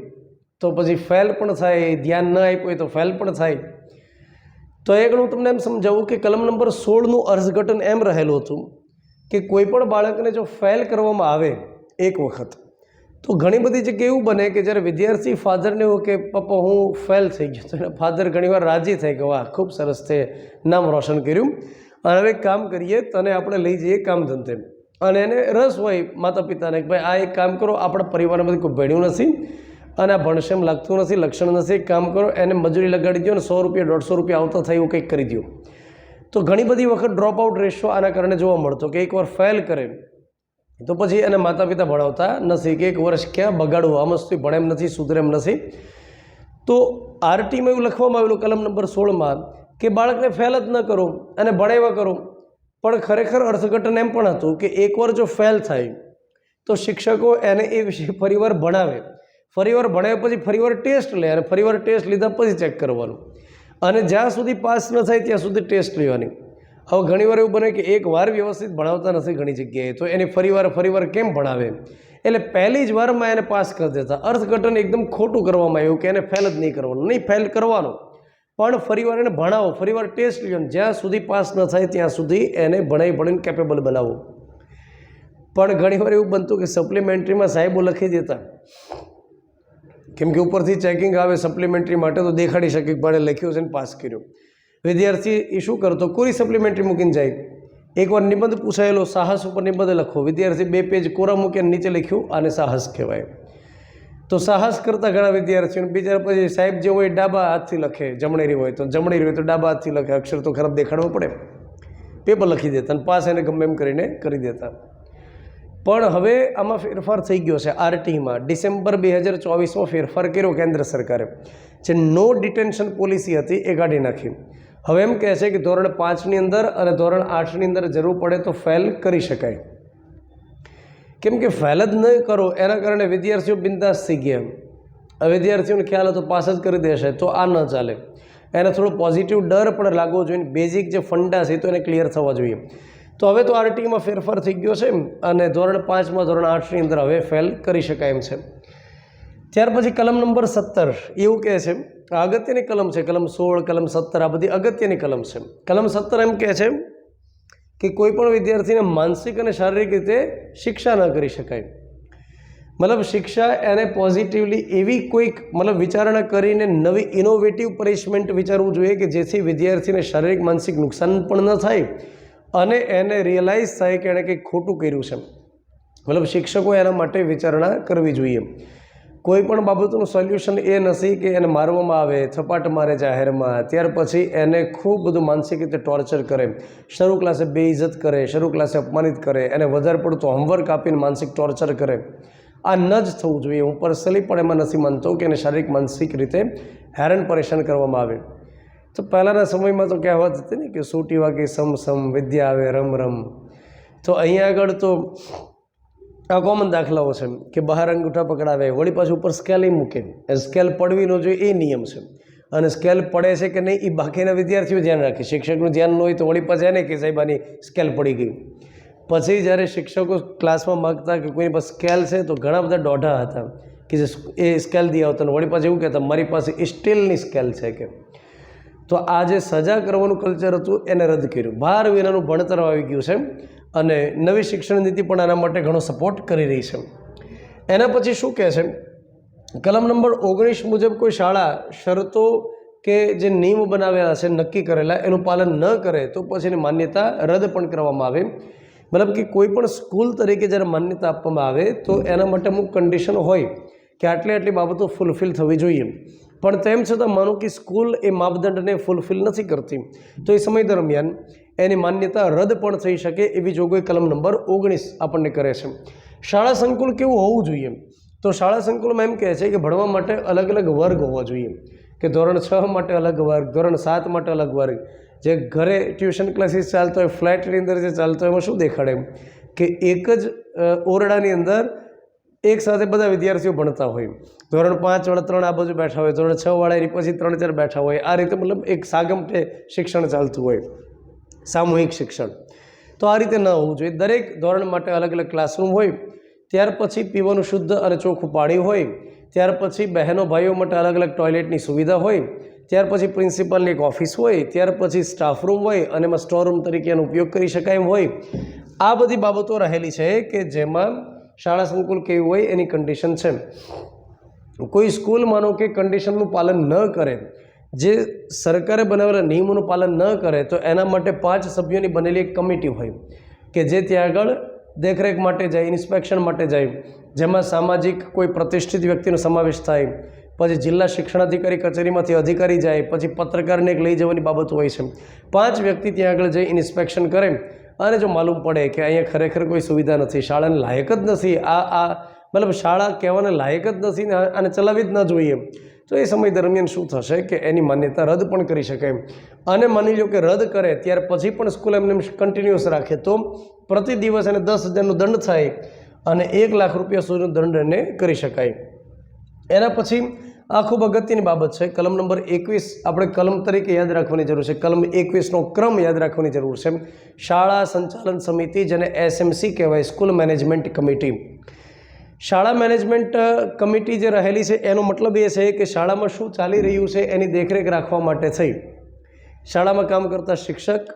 તો પછી ફેલ પણ થાય, ધ્યાન ન આપ્યું હોય તો ફેલ પણ થાય. તો એક હું તમને એમ સમજાવું કે કલમ નંબર 16નું અર્થઘટન એમ રહેલું હતું કે કોઈ પણ બાળકને જો ફેલ કરવામાં આવે એક વખત, તો ઘણી બધી જગ્યાએ એવું બને કે જ્યારે વિદ્યાર્થી ફાધરને એવું કે પપ્પા હું ફેલ થઈ ગયો, તો ફાધર ઘણીવાર રાજી થઈ ગયો, વાહ ખૂબ સરસ છે, નામ રોશન કર્યું, અને હવે કામ કરીએ તને આપણે લઈ જઈએ કામ ધંધે. અને એને રસ હોય માતા પિતાને કે ભાઈ આ એક કામ કરો, આપણા પરિવારમાં કોઈ ભણ્યું નથી અને આ ભણશે એમ લાગતું નથી, લક્ષણ નથી, કામ કરો, એને મજૂરી લગાડી દો ને 100 રૂપિયા 150 રૂપિયા આવતા થાય એવું કંઈક કરી દો. તો ઘણી બધી વખત ડ્રોપ આઉટ રેશિયો આના કારણે જોવા મળતો કે એકવાર ફેલ કરે તો પછી એને માતા પિતા ભણાવતા નથી કે એક વર્ષ ક્યાં બગાડવું, આ મસ્તી ભણે એમ નથી, સુધરે એમ નથી. તો આરટીમાં એવું લખવામાં આવેલું કલમ નંબર 16માં કે બાળકને ફેલ જ ન કરો અને ભણાવ્યા કરો. પણ ખરેખર અર્થઘટન એમ પણ હતું કે એકવાર જો ફેલ થાય તો શિક્ષકો એને એ વિષય ફરીવાર ભણાવે, ફરીવાર ભણાવ્યા પછી ફરીવાર ટેસ્ટ લે અને ફરીવાર ટેસ્ટ લીધા પછી ચેક કરવાનું, અને જ્યાં સુધી પાસ ન થાય ત્યાં સુધી ટેસ્ટ લેવાની. હવે ઘણીવાર એવું બને કે એકવાર વ્યવસ્થિત ભણાવતા નથી ઘણી જગ્યાએ, તો એને ફરીવાર કેમ ભણાવે? એટલે પહેલી જ વારમાં એને પાસ કરી દેતા. અર્થઘટન એકદમ ખોટું કરવામાં આવ્યું કે એને ફેલ જ નહીં કરવાનું, નહીં ફેલ કરવાનો, પણ ફરીવાર એને ભણાવો, ફરીવાર ટેસ્ટ લ્યો, જ્યાં સુધી પાસ ન થાય ત્યાં સુધી એને ભણાવીને કેપેબલ બનાવો. પણ ઘણીવાર એવું બનતું કે સપ્લિમેન્ટરીમાં સાહેબો લખી દેતા, કેમ કે ઉપરથી ચેકિંગ આવે સપ્લિમેન્ટરી માટે તો દેખાડી શકે કે ભાડે લખ્યું છે ને પાસ કર્યો. વિદ્યાર્થી એ શું કરતો, કોરી સપ્લિમેન્ટરી મૂકીને જાય. એકવાર નિબંધ પૂછાયેલો, સાહસ ઉપર નિબંધ લખો, વિદ્યાર્થી 2 પેજ કોરા મૂકીને નીચે લખ્યું, આને સાહસ કહેવાય. તો સાહસ કરતા ઘણા વિદ્યાર્થીઓને બિચારા પછી સાહેબ જે હોય ડાબા હાથથી લખે, જમણેરી હોય તો જમણેરી હોય તો ડાબા હાથથી લખે, અક્ષર તો ખરાબ દેખાડવો પડે, પેપર લખી દેતા અને પાસ એને ગમે એમ કરીને કરી દેતા. પણ હવે આમાં ફેરફાર થઈ ગયો છે. આરટીમાં ડિસેમ્બર 2024માં ફેરફાર કર્યો કેન્દ્ર સરકારે. જે નો ડિટેન્શન પોલિસી હતી એ કાઢી નાખી. હવે એમ કહે છે કે ધોરણ 5ની અંદર અને ધોરણ 8ની અંદર જરૂર પડે તો ફેલ કરી શકાય. કેમ કે ફેલ જ નહીં કરો એના કારણે વિદ્યાર્થીઓ બિંદાસ થઈ ગયા. હવે વિદ્યાર્થીઓને ખ્યાલ હતો પાસ જ કરી દેશે, તો આ ન ચાલે. એને થોડો પોઝિટિવ ડર પણ લાગવો જોઈએ. બેઝિક જે ફંડા છે તો એને ક્લિયર થવા જોઈએ. તો હવે તો આરટીમાં ફેરફાર થઈ ગયો છે અને ધોરણ 5માં ધોરણ 8ની અંદર હવે ફેલ કરી શકાય એમ છે. ત્યાર પછી કલમ નંબર 17 એવું કહે છે, આ અગત્યની કલમ છે. કલમ 16, કલમ 17 આ બધી અગત્યની કલમ છે. કલમ 17 એમ કહે છે કે કોઈ પણ વિદ્યાર્થીને માનસિક અને શારીરિક રીતે શિક્ષા ન કરી શકાય. મતલબ શિક્ષા એને પોઝિટિવલી એવી કોઈક મતલબ વિચારણા કરીને નવી ઇનોવેટિવ પનિશમેન્ટ વિચારવું જોઈએ કે જેથી વિદ્યાર્થીને શારીરિક માનસિક નુકસાન પણ ન થાય અને એને રિયલાઇઝ થાય કે એણે કંઈક ખોટું કર્યું છે. મતલબ શિક્ષકો એના માટે વિચારણા કરવી જોઈએ. કોઈ પણ બાબતનું સોલ્યુશન એ નથી કે એને મારવામાં આવે, થપાટ મારે જાહેરમાં, ત્યાર પછી એને ખૂબ બધું માનસિક રીતે ટોર્ચર કરે, શરૂ ક્લાસે બેઇજ્જત કરે, શરૂ ક્લાસે અપમાનિત કરે, એને વધારે પડતું હોમવર્ક આપીને માનસિક ટોર્ચર કરે. આ ન જ થવું જોઈએ. હું પર્સનલી પણ એમાં નથી માનતો કે એને શારીરિક માનસિક રીતે હેરાન પરેશાન કરવામાં આવે. તો પહેલાંના સમયમાં તો કહેવત હતી ને કે સૂટી વાગી સમ સમ, વિદ્યા આવે રમ રમ. તો અહીંયા આગળ તો આ કોમન દાખલાઓ છે કે બહાર અંગૂઠા પકડાવે, વળી પાછું ઉપર સ્કેલ મૂકે. સ્કેલ પડવી ન જોઈએ એ નિયમ છે. અને સ્કેલ પડે છે કે નહીં એ બાકીના વિદ્યાર્થીઓ ધ્યાન રાખે. શિક્ષકનું ધ્યાન ન હોય તો વળી પાછા એને કે સાહેબ આની સ્કેલ પડી ગઈ. પછી જ્યારે શિક્ષકો ક્લાસમાં માગતા કે કોઈની પાસે સ્કેલ છે તો ઘણા બધા દોઢા હતા કે જે એ સ્કેલ દી આવતા, વળી પાછું એવું કહેતા મારી પાસે સ્ટીલની સ્કેલ છે કે. તો આ જે સજા કરવાનું કલ્ચર હતું એને રદ કર્યું. ભાર વિનાનું ભણતર આવી ગયું છે અને નવી શિક્ષણ નીતિ પણ આના માટે ઘણો સપોર્ટ કરી રહી છે. એના પછી શું કહે છે, કલમ નંબર 19 મુજબ કોઈ શાળા શરતો કે જે નિયમ બનાવેલા છે નક્કી કરેલા એનું પાલન ન કરે તો પછી એની માન્યતા રદ પણ કરવામાં આવે. મતલબ કે કોઈ પણ સ્કૂલ તરીકે જ્યારે માન્યતા આપવામાં આવે તો એના માટે અમુક કન્ડિશન હોય કે આટલી બાબતો ફૂલફિલ થવી જોઈએ. પણ તેમ છતાં માનો કે સ્કૂલ એ માપદંડને ફૂલફિલ નથી કરતી તો એ સમય દરમિયાન એની માન્યતા રદ પણ થઈ શકે એવી જોગવાઈ કલમ નંબર 19 આપણને કરે છે. શાળા સંકુલ કેવું હોવું જોઈએ? તો શાળા સંકુલમાં એમ કહે છે કે ભણવા માટે અલગ અલગ વર્ગ હોવા જોઈએ. કે ધોરણ 6 માટે અલગ વર્ગ, ધોરણ 7 માટે અલગ વર્ગ. જે ઘરે ટ્યુશન ક્લાસીસ ચાલતો હોય, ફ્લેટની અંદર જે ચાલતો હોય એમાં શું દેખાડે કે એક જ ઓરડાની અંદર એક સાથે બધા વિદ્યાર્થીઓ ભણતા હોય. ધોરણ 5 વાળા 3 આ બાજુ બેઠા હોય, ધોરણ 6 વાળા એની પછી 3-4 બેઠા હોય. આ રીતે મતલબ એક સાગમટે શિક્ષણ ચાલતું હોય, સામૂહિક શિક્ષણ. તો આ રીતે ન હોવું જોઈએ. દરેક ધોરણ માટે અલગ અલગ ક્લાસરૂમ હોય, ત્યાર પછી પીવાનું શુદ્ધ અને ચોખ્ખું પાણી હોય, ત્યાર પછી બહેનો ભાઈઓ માટે અલગ અલગ ટોયલેટની સુવિધા હોય, ત્યાર પછી પ્રિન્સિપલની એક ઓફિસ હોય, ત્યાર પછી સ્ટાફ રૂમ હોય અને એમાં સ્ટોર રૂમ તરીકે એનો ઉપયોગ કરી શકાય એમ હોય. આ બધી બાબતો રહેલી છે કે જેમાં શાળા સંકુલ કેવી હોય એની કન્ડિશન છે. કોઈ સ્કૂલ માનો કે કન્ડિશનનું પાલન ન કરે, જે સરકારે બનાવેલા નિયમોનું પાલન ન કરે તો એના માટે 5 સભ્યોની બનેલી એક કમિટી હોય કે જે ત્યાં આગળ દેખરેખ માટે જાય, ઇન્સ્પેક્શન માટે જાય, જેમાં સામાજિક કોઈ પ્રતિષ્ઠિત વ્યક્તિનો સમાવેશ થાય, પછી જિલ્લા શિક્ષણાધિકારી કચેરીમાંથી અધિકારી જાય, પછી પત્રકારને એક લઈ જવાની બાબત હોય છે. 5 વ્યક્તિ ત્યાં આગળ જઈ ઇન્સ્પેક્શન કરે અને જો માલુમ પડે કે અહીંયા ખરેખર કોઈ સુવિધા નથી, શાળાને લાયક જ નથી, આ મતલબ શાળા કહેવાને લાયક જ નથી ને આને ચલાવી જ ન જોઈએ, તો એ સમય દરમિયાન શું થશે કે એની માન્યતા રદ પણ કરી શકાય. અને માની લો કે રદ કરે ત્યાર પછી પણ સ્કૂલ એમને કન્ટિન્યુઅસ રાખે તો પ્રતિ દિવસ એને 10,000નો દંડ થાય અને 1 લાખ રૂપિયા સુધીનો દંડ એને કરી શકાય. એના પછી આ ખૂબ અગત્યની બાબત છે. કલમ નંબર 21 આપણે કલમ તરીકે યાદ રાખવાની જરૂર છે. કલમ 21નો ક્રમ યાદ રાખવાની જરૂર છે. શાળા સંચાલન સમિતિ, જેને SMC કહેવાય, સ્કૂલ મેનેજમેન્ટ કમિટી. શાળા મેનેજમેન્ટ કમિટી જે રહેલી છે એનો મતલબ એ છે કે શાળામાં શું ચાલી રહ્યું છે એની દેખરેખ રાખવા માટે થઈ શાળામાં કામ કરતા શિક્ષક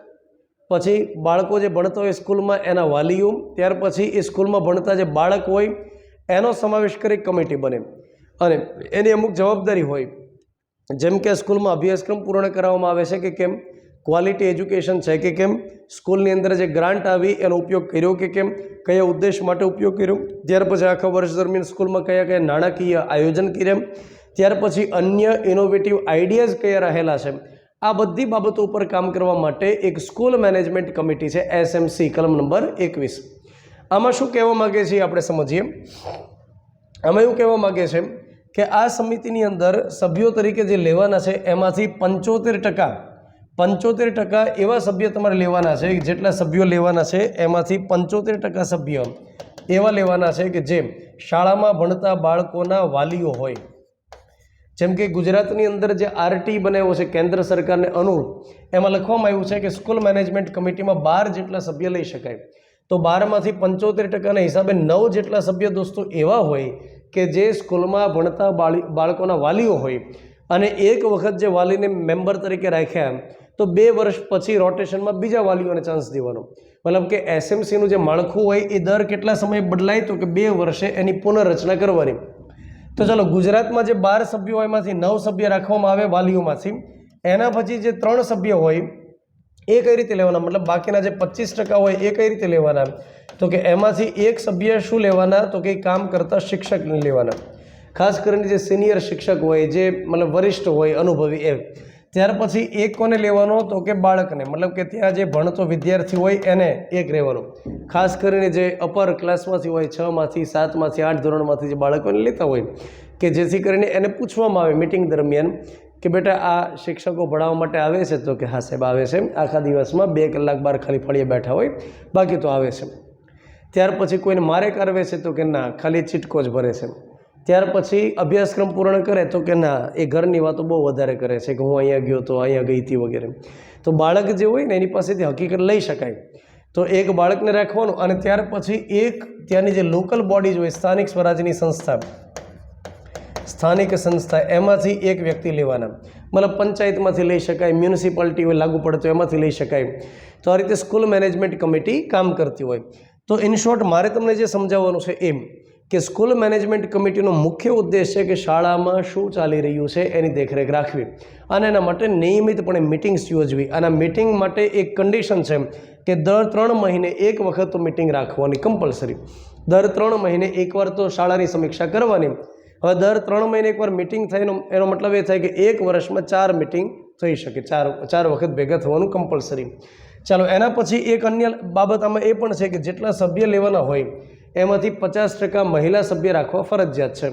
પછી બાળકો જે ભણતા હોય સ્કૂલમાં એના વાલીઓ, ત્યાર પછી એ સ્કૂલમાં ભણતા જે બાળક હોય એનો સમાવેશ કરી કમિટી બને અને એની અમુક જવાબદારી હોય, જેમ કે સ્કૂલમાં અભ્યાસક્રમ પૂર્ણ કરાવવામાં આવે છે કે કેમ, ક્વોલિટી એજ્યુકેશન છે કે કેમ, સ્કૂલની અંદર જે ગ્રાન્ટ આવી એનો ઉપયોગ કર્યો કે કેમ, કયા ઉદ્દેશ માટે ઉપયોગ કર્યો, ત્યાર પછી આખા વર્ષ દરમિયાન સ્કૂલમાં કયા કયા નાણાકીય આયોજન કર્યા, ત્યાર પછી અન્ય ઇનોવેટિવ આઈડિયાઝ કયા રહેલા છે, આ બધી બાબતો ઉપર કામ કરવા માટે એક સ્કૂલ મેનેજમેન્ટ કમિટી છે SMC કલમ નંબર 21. આમાં શું કહેવા માગે છે આપણે સમજીએ. આમાં એવું કહેવા માગે છે કે આ સમિતિની અંદર સભ્યો તરીકે જે લેવાના છે એમાંથી 75% એવા સભ્ય તમારે લેવાના છે. જેટલા સભ્યો લેવાના છે એમાંથી 75% સભ્ય એવા લેવાના છે કે જે શાળામાં ભણતા બાળકોના વાલીઓ હોય. જેમ કે ગુજરાતની અંદર જે RT બનાવ્યો છે કેન્દ્ર સરકારને અનુરૂપ, એમાં લખવામાં આવ્યું છે કે સ્કૂલ મેનેજમેન્ટ કમિટીમાં 12 જેટલા સભ્ય લઈ શકાય. તો 12માંથી 75%ના હિસાબે 9 જેટલા સભ્ય દોસ્તો એવા હોય કે જે સ્કૂલમાં ભણતા બાળકોના વાલીઓ હોય અને એક વખત જે વાલીને મેમ્બર તરીકે રાખ્યા તો 2 વર્ષ પછી રોટેશનમાં બીજા વાલીઓને ચાન્સ દેવાનો. મતલબ કે SMCનું જે માળખું હોય એ દર કેટલા સમય બદલાય તો કે 2 વર્ષે એની પુનર્રચના કરવાની. તો ચાલો, ગુજરાતમાં જે 12 સભ્યો હોય એમાંથી 9 સભ્ય રાખવામાં આવે વાલીઓમાંથી. એના પછી જે 3 સભ્ય હોય એ કઈ રીતે લેવાના, મતલબ બાકીના જે 25% હોય એ કઈ રીતે લેવાના, તો કે એમાંથી એક સભ્ય શું લેવાના તો કે કામ કરતા શિક્ષકને લેવાના. ખાસ કરીને જે સિનિયર શિક્ષક હોય, જે મતલબ વરિષ્ઠ હોય, અનુભવી એ. ત્યાર પછી એક કોને લેવાનો તો કે બાળકને, મતલબ કે ત્યાં જે ભણતો વિદ્યાર્થી હોય એને એક રહેવાનો. ખાસ કરીને જે અપર ક્લાસમાંથી હોય, 6 માંથી 7 માંથી 8 ધોરણમાંથી જે બાળકોને લેતા હોય, કે જેથી કરીને એને પૂછવામાં આવે મિટિંગ દરમિયાન કે બેટા આ શિક્ષકો ભણાવવા માટે આવે છે તો કે હા સાહેબ આવે છે, આખા દિવસમાં 2 કલાક બહાર ખાલી ફળીએ બેઠા હોય, બાકી તો આવે છે. ત્યાર પછી કોઈને મારે કરવે છે તો કે ના, ખાલી ચીટકો જ ભરે છે. ત્યાર પછી અભ્યાસક્રમ પૂર્ણ કરે તો કે ના, એ ઘરની વાતો બહુ વધારે કરે છે કે હું અહીંયા ગયો તો, અહીંયા ગઈ હતી વગેરે. તો બાળક જે હોય ને એની પાસેથી હકીકત લઈ શકાય. તો એક બાળકને રાખવાનું અને ત્યાર પછી એક ત્યાંની જે લોકલ બોડીઝ હોય, સ્થાનિક સ્વરાજની સંસ્થા, સ્થાનિક સંસ્થા, એમાંથી એક વ્યક્તિ લેવાના. મતલબ પંચાયતમાંથી લઈ શકાય, મ્યુનિસિપાલિટી હોય લાગુ પડતો એમાંથી લઈ શકાય. તો આ રીતે સ્કૂલ મેનેજમેન્ટ કમિટી કામ કરતી હોય. તો ઇન શોર્ટ મારે તમને જે સમજાવવાનું છે એમ કે સ્કૂલ મેનેજમેન્ટ કમિટીનો મુખ્ય ઉદ્દેશ છે કે શાળામાં શું ચાલી રહ્યું છે એની દેખરેખ રાખવી અને એના માટે નિયમિતપણે મિટિંગ્સ યોજવી. અને મિટિંગ માટે એક કન્ડિશન છે કે દર 3 મહિને એક વખત તો મિટિંગ રાખવાની કમ્પલસરી. દર 3 મહિને એકવાર તો શાળાની સમીક્ષા કરવાની. હવે દર 3 મહિને એકવાર મિટિંગ થાય એનો મતલબ એ થાય કે એક વર્ષમાં 4 મિટિંગ થઈ શકે, 4 વખત ભેગા થવાનું કમ્પલસરી. ચાલો, એના પછી એક અન્ય બાબત આમાં એ પણ છે કે જેટલા સભ્ય લેવાના હોય એમાંથી 50% મહિલા સભ્ય રાખવા ફરજિયાત છે,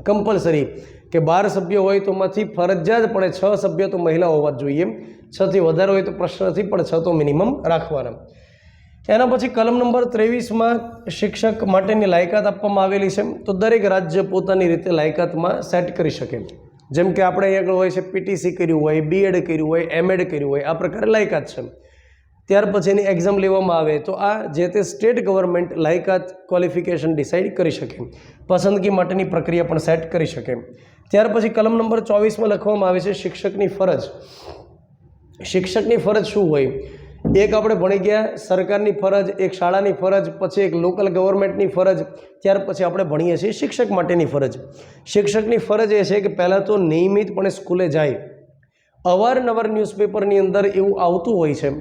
કમ્પલસરી. કે 12 સભ્યો હોય તો એમાંથી ફરજિયાતપણે 6 સભ્ય તો મહિલા હોવા જોઈએ. 6 થી વધારે હોય તો પ્રશ્ન નથી, પણ 6 તો મિનિમમ રાખવાના. એના પછી કલમ નંબર 23માં શિક્ષક માટેની લાયકાત આપવામાં આવેલી છે. તો દરેક રાજ્ય પોતાની રીતે લાયકાતમાં સેટ કરી શકે. જેમ કે આપણે અહીંયા આગળ હોય છે PTC કર્યું હોય, B.Ed કર્યું હોય, M.Ed કર્યું હોય, આ પ્રકારે લાયકાત છે. ત્યાર પછી એની એક્ઝામ લેવામાં આવે તો આ જે તે સ્ટેટ ગવર્મેન્ટ લાયકાત ક્વોલિફિકેશન ડિસાઇડ કરી શકે, પસંદગી માટેની પ્રક્રિયા પણ સેટ કરી શકે. ત્યાર પછી કલમ નંબર 24માં લખવામાં આવે છે શિક્ષકની ફરજ. શિક્ષકની ફરજ શું હોય? એક આપણે ભણી ગયા સરકારની ફરજ, એક શાળાની ફરજ, પછી એક લોકલ ગવર્મેન્ટની ફરજ, ત્યાર પછી આપણે ભણીએ છીએ શિક્ષક માટેની ફરજ. શિક્ષકની ફરજ એ છે કે પહેલાં તો નિયમિતપણે સ્કૂલે જાય. અવારનવાર ન્યૂઝપેપરની અંદર એવું આવતું હોય છે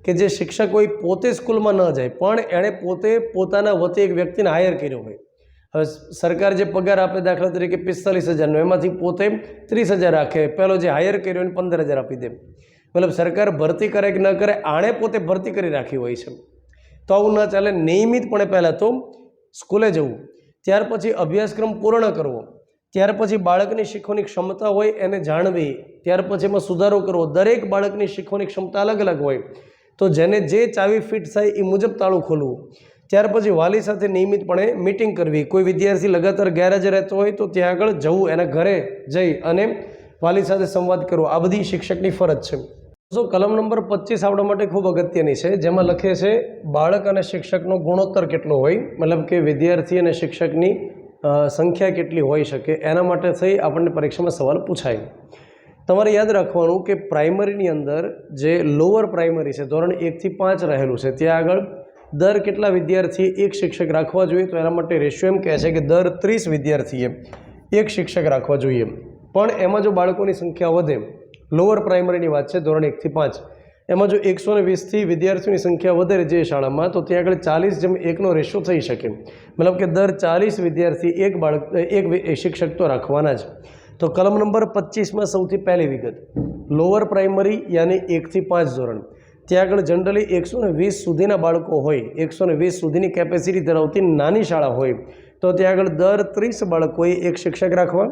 કે જે શિક્ષક હોય પોતે સ્કૂલમાં ન જાય પણ એણે પોતે પોતાના વતી એક વ્યક્તિને હાયર કર્યો હોય. હવે સરકાર જે પગાર આપે દાખલા તરીકે 45,000નો, એમાંથી પોતે 30,000 રાખે, પહેલો જે હાયર કર્યો એને 15,000 આપી દે. મતલબ સરકાર ભરતી કરે કે ન કરે, આણે પોતે ભરતી કરી રાખી હોય છે. તો આવું ન ચાલે. નિયમિતપણે પહેલાં તો સ્કૂલે જવું, ત્યાર પછી અભ્યાસક્રમ પૂર્ણ કરવો, ત્યાર પછી બાળકની શીખવાની ક્ષમતા હોય એને જાણવી, ત્યાર પછી એમાં સુધારો કરવો. દરેક બાળકની શીખવાની ક્ષમતા અલગ અલગ હોય, તો જેને જે ચાવી ફિટ થાય એ મુજબ તાળું ખોલવું. ત્યાર પછી વાલી સાથે નિયમિતપણે મિટિંગ કરવી. કોઈ વિદ્યાર્થી લગાતાર ગેરહાજર રહેતો હોય તો ત્યાં આગળ જવું, એના ઘરે જઈ અને વાલી સાથે સંવાદ કરવો. આ બધી શિક્ષકની ફરજ છે. તો કલમ નંબર 25 આપણા માટે ખૂબ અગત્યની છે, જેમાં લખે છે બાળક અને શિક્ષકનો ગુણોત્તર કેટલો હોય, મતલબ કે વિદ્યાર્થી અને શિક્ષકની સંખ્યા કેટલી હોઈ શકે. એના માટે થઈ આપણને પરીક્ષામાં સવાલ પૂછાય. તમારે યાદ રાખવાનું કે પ્રાઇમરીની અંદર જે લોઅર પ્રાઇમરી છે ધોરણ 1 થી 5 રહેલું છે ત્યાં આગળ દર કેટલા વિદ્યાર્થીએ એક શિક્ષક રાખવા જોઈએ? તો એના માટે રેશિયો એમ કહે છે કે દર 30 વિદ્યાર્થીએ એક શિક્ષક રાખવા જોઈએ. પણ એમાં જો બાળકોની સંખ્યા વધે, લોઅર પ્રાઇમરીની વાત છે ધોરણ 1 થી 5, એમાં જો 120થી વિદ્યાર્થીઓની સંખ્યા વધે જે શાળામાં, તો ત્યાં આગળ 40:1નો રેશિયો થઈ શકે. મતલબ કે દર 40 વિદ્યાર્થી એક શિક્ષક તો રાખવાના જ. તો કલમ નંબર 25માં સૌથી પહેલી વિગત, લોઅર પ્રાઇમરી યાની 1 થી 5 ધોરણ, ત્યાં આગળ જનરલી 120 સુધીના બાળકો હોય, 120 સુધીની કેપેસિટી ધરાવતી નાની શાળા હોય, તો ત્યાં આગળ દર 30 બાળકોએ એક શિક્ષક રાખવા.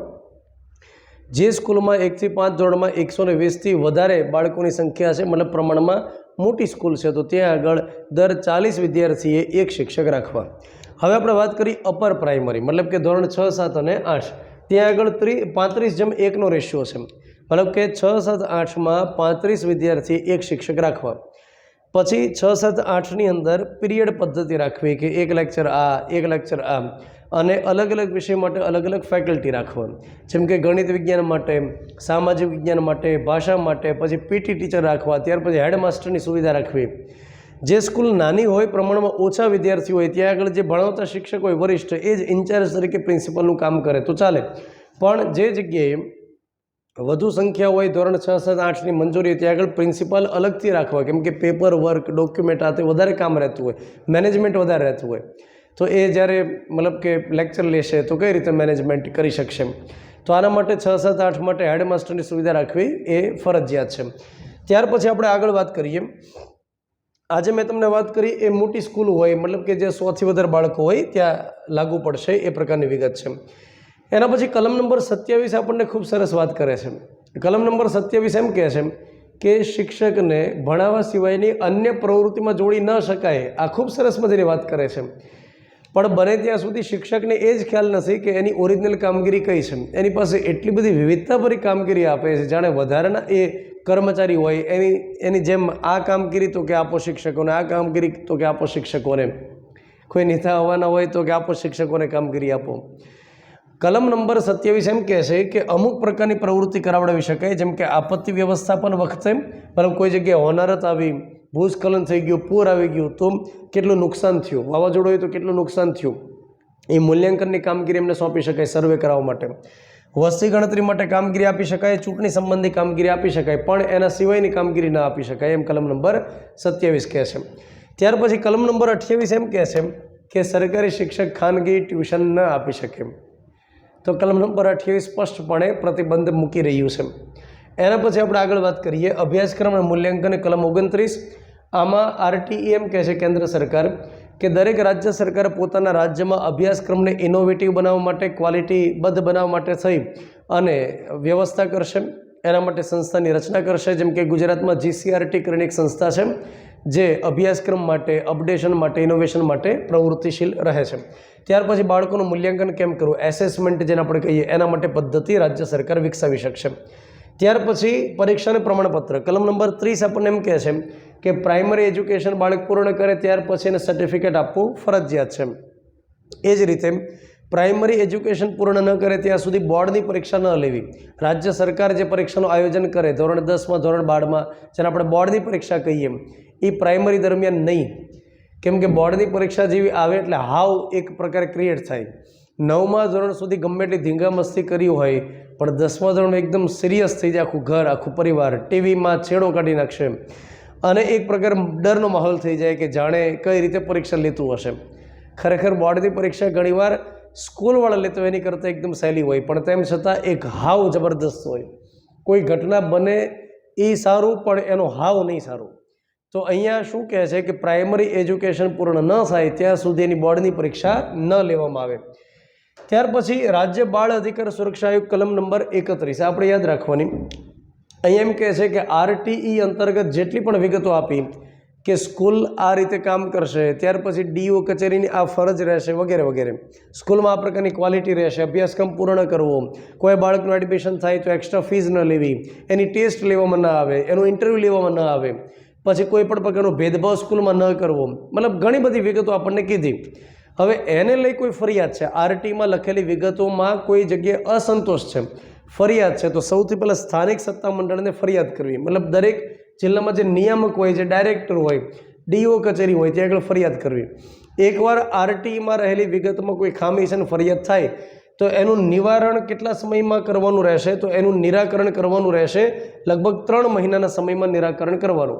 જે સ્કૂલમાં 1 થી 5 ધોરણમાં 120થી વધારે બાળકોની સંખ્યા છે, મતલબ પ્રમાણમાં મોટી સ્કૂલ છે, તો ત્યાં આગળ દર 40 વિદ્યાર્થીએ એક શિક્ષક રાખવા. હવે આપણે વાત કરી અપર પ્રાઇમરી, મતલબ કે ધોરણ 6, 7 અને 8, ત્યાં આગળ 35:1નો રેશિયો છે. મતલબ કે 6, 7, 8માં 35 વિદ્યાર્થી એક શિક્ષક રાખવા. પછી 6, 7, 8ની અંદર પીરિયડ પદ્ધતિ રાખવી કે એક લેક્ચર આ, એક લેક્ચર આ, અને અલગ અલગ વિષય માટે અલગ અલગ ફેકલ્ટી રાખવા. જેમ કે ગણિત વિજ્ઞાન માટે, સામાજિક વિજ્ઞાન માટે, ભાષા માટે, પછી પીટી ટીચર રાખવા, ત્યાર પછી હેડમાસ્ટરની સુવિધા રાખવી. જે સ્કૂલ નાની હોય, પ્રમાણમાં ઓછા વિદ્યાર્થીઓ હોય, ત્યાં આગળ જે ભણાવતા શિક્ષક હોય વરિષ્ઠ, એ જ ઇન્ચાર્જ તરીકે પ્રિન્સિપલનું કામ કરે તો ચાલે. પણ જે જગ્યાએ વધુ સંખ્યા હોય, ધોરણ 6, 7, 8ની મંજૂરી, ત્યાં આગળ પ્રિન્સિપાલ અલગથી રાખવા, કેમ કે પેપર વર્ક, ડોક્યુમેન્ટ આ તે વધારે કામ રહેતું હોય, મેનેજમેન્ટ વધારે રહેતું હોય, તો એ જ્યારે મતલબ કે લેક્ચર લેશે તો કઈ રીતે મેનેજમેન્ટ કરી શકશે? તો આના માટે 6, 7, 8 માટે હેડમાસ્ટરની સુવિધા રાખવી એ ફરજિયાત છે. ત્યાર પછી આપણે આગળ વાત કરીએ. આજે મેં તમને વાત કરી એ મોટી સ્કૂલ હોય, મતલબ કે જે 100થી વધારે બાળકો હોય ત્યાં લાગુ પડશે એ પ્રકારની વિગત છે. એના પછી કલમ નંબર 27 આપણને ખૂબ સરસ વાત કરે છે. કલમ નંબર 27 એમ કહે છે કે શિક્ષકને ભણાવવા સિવાયની અન્ય પ્રવૃત્તિમાં જોડી ન શકાય. આ ખૂબ સરસ મજાની વાત કરે છે. પણ બને ત્યાં સુધી શિક્ષકને એ જ ખ્યાલ નથી કે એની ઓરિજિનલ કામગીરી કઈ છે. એની પાસે એટલી બધી વિવિધતાભરી કામગીરી આપે છે, જાણે વધારાના એ કર્મચારી હોય એની જેમ આ કામગીરી તો કે આપો શિક્ષકોને, આ કામગીરી તો કે આપો શિક્ષકોને, કોઈ નેતા આવવાના હોય તો કે આપો શિક્ષકોને કામગીરી આપો. કલમ નંબર 27 એમ કહે છે કે અમુક પ્રકારની પ્રવૃત્તિ કરાવડાવી શકાય, જેમ કે આપત્તિ વ્યવસ્થાપન વખતે મતલબ કોઈ જગ્યાએ હોનારત આવી, ભૂસ્ખલન થઈ ગયું, પૂર આવી ગયું તો કેટલું નુકસાન થયું, વાવાઝોડું હોય તો કેટલું નુકસાન થયું, એ મૂલ્યાંકનની કામગીરી એમને સોંપી શકાય સર્વે કરાવવા માટે. વસ્તી ગણતરી માટે કામગીરી આપી શકાય, ચૂંટણી સંબંધી કામગીરી આપી શકાય, પણ એના સિવાયની કામગીરી ના આપી શકાય, એમ કલમ નંબર 27 કહે છે. ત્યાર પછી કલમ નંબર 28 એમ કહે છે કે સરકારી શિક્ષક ખાનગી ટ્યુશન ન આપી શકે. તો કલમ નંબર 28 સ્પષ્ટપણે પ્રતિબંધ મૂકી રહ્યું છે. એના પછી આપણે આગળ વાત કરીએ અભ્યાસક્રમ અને મૂલ્યાંકન, કલમ 29. આમાં આરટીઈ એમ કહે છે કેન્દ્ર સરકાર કે દરેક રાજ્ય સરકાર પોતાના રાજ્યમાં અભ્યાસક્રમને ઇનોવેટિવ બનાવવા માટે, ક્વોલિટીબદ્ધ બનાવવા માટે થઈ અને વ્યવસ્થા કરશે. એના માટે સંસ્થાની રચના કરશે. જેમ કે ગુજરાતમાં જીસીઆરટી કરીને એક સંસ્થા છે જે અભ્યાસક્રમ માટે, અપડેશન માટે, ઇનોવેશન માટે પ્રવૃત્તિશીલ રહે છે. ત્યાર પછી બાળકોનું મૂલ્યાંકન કેમ કરવું, એસેસમેન્ટ જેને આપણે કહીએ, એના માટે પદ્ધતિ રાજ્ય સરકાર વિકસાવી શકશે. ત્યાર પછી પરીક્ષા અને પ્રમાણપત્ર, કલમ નંબર 30 આપણને એમ કહે છે કે પ્રાઇમરી એજ્યુકેશન બાળક પૂર્ણ કરે ત્યાર પછી એને સર્ટિફિકેટ આપવું ફરજિયાત છે. એ જ રીતે પ્રાઇમરી એજ્યુકેશન પૂર્ણ ન કરે ત્યાં સુધી બોર્ડની પરીક્ષા ન લેવી. રાજ્ય સરકાર જે પરીક્ષાનું આયોજન કરે ધોરણ 10માં, ધોરણ 12માં, જેને આપણે બોર્ડની પરીક્ષા કહીએ, એ પ્રાઇમરી દરમિયાન નહીં. કેમ કે બોર્ડની પરીક્ષા જેવી આવે એટલે હાવ એક પ્રકારે ક્રિએટ થાય. 9મા ધોરણ સુધી ગમે એટલી ધીંગામસ્તી કરી હોય, પણ 10મા ધોરણ એકદમ સિરિયસ થઈ જાય, આખું ઘર, આખું પરિવાર ટીવીમાં છેડો કાઢી નાખશે અને એક પ્રકાર ડરનો માહોલ થઈ જાય કે જાણે કઈ રીતે પરીક્ષા લેતું હશે. ખરેખર બોર્ડની પરીક્ષા ઘણીવાર સ્કૂલવાળા લેતો એની કરતાં એકદમ સહેલી હોય, પણ તેમ છતાં એક હાવ જબરદસ્ત હોય. કોઈ ઘટના બને એ સારું, પણ એનો હાવ નહીં સારું. તો અહીંયા શું કહે છે કે પ્રાઇમરી એજ્યુકેશન પૂર્ણ ન થાય ત્યાં સુધી એની બોર્ડની પરીક્ષા ન લેવામાં આવે. ત્યાર પછી રાજ્ય બાળ અધિકાર સુરક્ષા આયોગ, કલમ નંબર 31 આપણે યાદ રાખવાની. અહીંયા એમ કહે છે કે આરટીઈ અંતર્ગત જેટલી પણ વિગતો આપી કે સ્કૂલ આ રીતે કામ કરશે, ત્યાર પછી ડીઓ કચેરીની આ ફરજ રહેશે વગેરે વગેરે. સ્કૂલમાં આ પ્રકારની ક્વોલિટી રહેશે, અભ્યાસક્રમ પૂર્ણ કરવો, કોઈ બાળકનું એડમિશન થાય તો એક્સ્ટ્રા ફીસ ન લેવી, એની ટેસ્ટ લેવામાં ન આવે, એનું ઇન્ટરવ્યૂ લેવામાં ન આવે, પછી કોઈ પણ પ્રકારનો ભેદભાવ સ્કૂલમાં ન કરવો, મતલબ ઘણી બધી વિગતો આપણને કીધી. હવે એને લઈ કોઈ ફરિયાદ છે, આરટીમાં લખેલી વિગતોમાં કોઈ જગ્યાએ અસંતોષ છે, ફરિયાદ છે તો સૌથી પહેલાં સ્થાનિક સત્તામંડળને ફરિયાદ કરવી, મતલબ દરેક જિલ્લામાં જે નિયામક હોય, જે ડાયરેક્ટર હોય, ડીઓ કચેરી હોય ત્યાં આગળ ફરિયાદ કરવી. એકવાર આરટીઈમાં રહેલી વિગતમાં કોઈ ખામી છે ને ફરિયાદ થાય તો એનું નિવારણ કેટલા સમયમાં કરવાનું રહેશે? તો એનું નિરાકરણ કરવાનું રહેશે લગભગ 3 મહિનાના સમયમાં નિરાકરણ કરવાનું.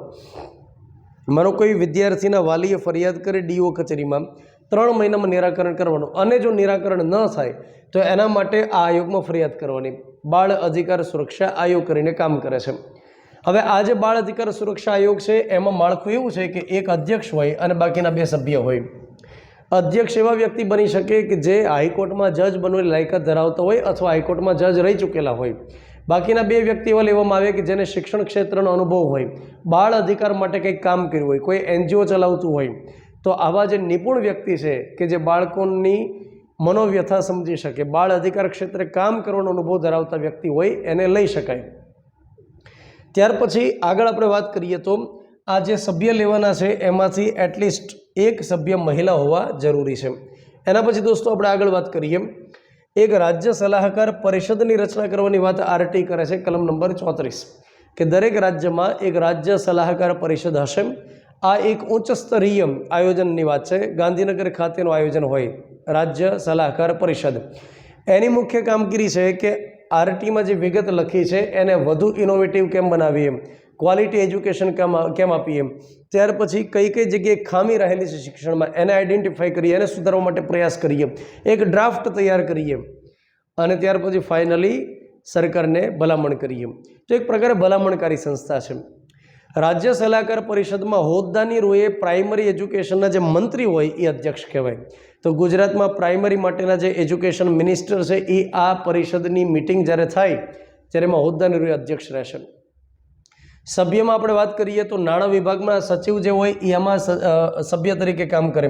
માનો કોઈ વિદ્યાર્થીના વાલીએ ફરિયાદ કરી ડીઓ કચેરીમાં, 3 મહિનામાં નિરાકરણ કરવાનું, અને જો નિરાકરણ ન થાય તો એના માટે આ આયોગમાં ફરિયાદ કરવાની. બાળ અધિકાર સુરક્ષા આયોગ કરીને કામ કરે છે. હવે આ જે બાળ અધિકાર સુરક્ષા આયોગ છે એમાં માળખું એવું છે કે એક અધ્યક્ષ હોય અને બાકીના 2 સભ્ય હોય. અધ્યક્ષ એવા વ્યક્તિ બની શકે કે જે હાઈકોર્ટમાં જજ બનવાની લાયકાત ધરાવતા હોય અથવા હાઈકોર્ટમાં જજ રહી ચૂકેલા હોય. બાકીના 2 વ્યક્તિ એવા લેવામાં આવે કે જેને શિક્ષણ ક્ષેત્રનો અનુભવ હોય, બાળ અધિકાર માટે કંઈક કામ કર્યું હોય, કોઈ એનજીઓ ચલાવતું હોય. તો આવા જે નિપુણ વ્યક્તિ છે કે જે બાળકોની મનોવ્યથા સમજી શકે, બાળ અધિકાર ક્ષેત્રે કામ કરવાનો અનુભવ ધરાવતા વ્યક્તિ હોય એને લઈ શકાય. ત્યાર પછી આગળ આપણે વાત કરીએ તો આ જે સભ્ય લેવાના છે એમાંથી એટલીસ્ટ એક સભ્ય મહિલા હોવા જરૂરી છે. એના પછી દોસ્તો આપણે આગળ વાત કરીએ. એક રાજ્ય સલાહકાર પરિષદની રચના કરવાની વાત આરટી કરે છે, કલમ નંબર 34, કે દરેક રાજ્યમાં એક રાજ્ય સલાહકાર પરિષદ હશે. આ એક ઉચ્ચ સ્તરીય આયોજનની વાત છે. ગાંધીનગર ખાતેનું આયોજન હોય રાજ્ય સલાહકાર પરિષદ. એની મુખ્ય કામગીરી છે કે આરટીમાં જે વિગત લખી છે એને વધુ ઇનોવેટિવ કેમ બનાવીએ, ક્વોલિટી એજ્યુકેશન કેમ આપીએ, ત્યાર પછી કઈ કઈ જગ્યાએ ખામી રહેલી છે શિક્ષણમાં એને આઈડેન્ટિફાઈ કરીએ, એને સુધારવા માટે પ્રયાસ કરીએ, એક ડ્રાફ્ટ તૈયાર કરીએ અને ત્યાર પછી ફાઇનલી સરકારને ભલામણ કરીએ. તો એક પ્રકારે ભલામણકારી સંસ્થા છે. રાજ્ય સલાહકાર પરિષદમાં હોદ્દાની રૂએ પ્રાઇમરી એજ્યુકેશનના જે મંત્રી હોય એ અધ્યક્ષ કહેવાય. તો ગુજરાતમાં પ્રાઇમરી માટેના જે એજ્યુકેશન મિનિસ્ટર છે એ આ પરિષદની મિટિંગ જ્યારે થાય ત્યારે એમાં હોદ્દાની રૂએ અધ્યક્ષ રહેશે. સભ્યમાં આપણે વાત કરીએ તો નાણાં વિભાગના સચિવ જે હોય એ આમાં સભ્ય તરીકે કામ કરે.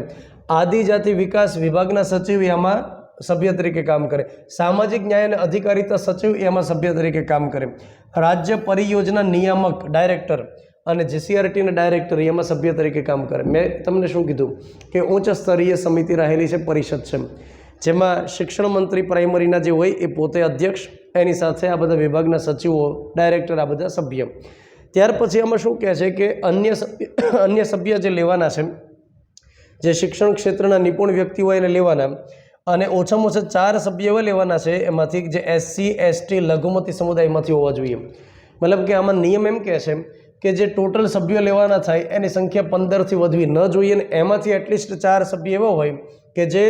આદિજાતિ વિકાસ વિભાગના સચિવ એ આમાં સભ્ય તરીકે કામ કરે. સામાજિક ન્યાય અને અધિકારીતા સચિવ એ આમાં સભ્ય તરીકે કામ કરે. રાજ્ય પરિયોજના નિયામક ડાયરેક્ટર અને જીસીઆરટીના ડાયરેક્ટર એમાં સભ્ય તરીકે કામ કરે. મેં તમને શું કીધું કે ઉચ્ચ સ્તરીય સમિતિ રહેલી છે, પરિષદ છે, જેમાં શિક્ષણ મંત્રી પ્રાઇમરીના જે હોય એ પોતે અધ્યક્ષ, એની સાથે આ બધા વિભાગના સચિવો, ડાયરેક્ટર, આ બધા સભ્ય. ત્યાર પછી આમાં શું કહે છે કે અન્ય સભ્ય જે લેવાના છે, જે શિક્ષણ ક્ષેત્રના નિપુણ વ્યક્તિ હોય એને લેવાના, અને ઓછામાં ઓછા 4 સભ્ય એવા લેવાના છે એમાંથી જે SC ST લઘુમતી સમુદાયમાંથી હોવા જોઈએ. મતલબ કે આમાં નિયમ એમ કહે છે કે જે ટોટલ સભ્યો લેવાના થાય એની સંખ્યા 15થી વધવી ન જોઈએ, ને એમાંથી એટલીસ્ટ 4 સભ્ય એવા હોય કે જે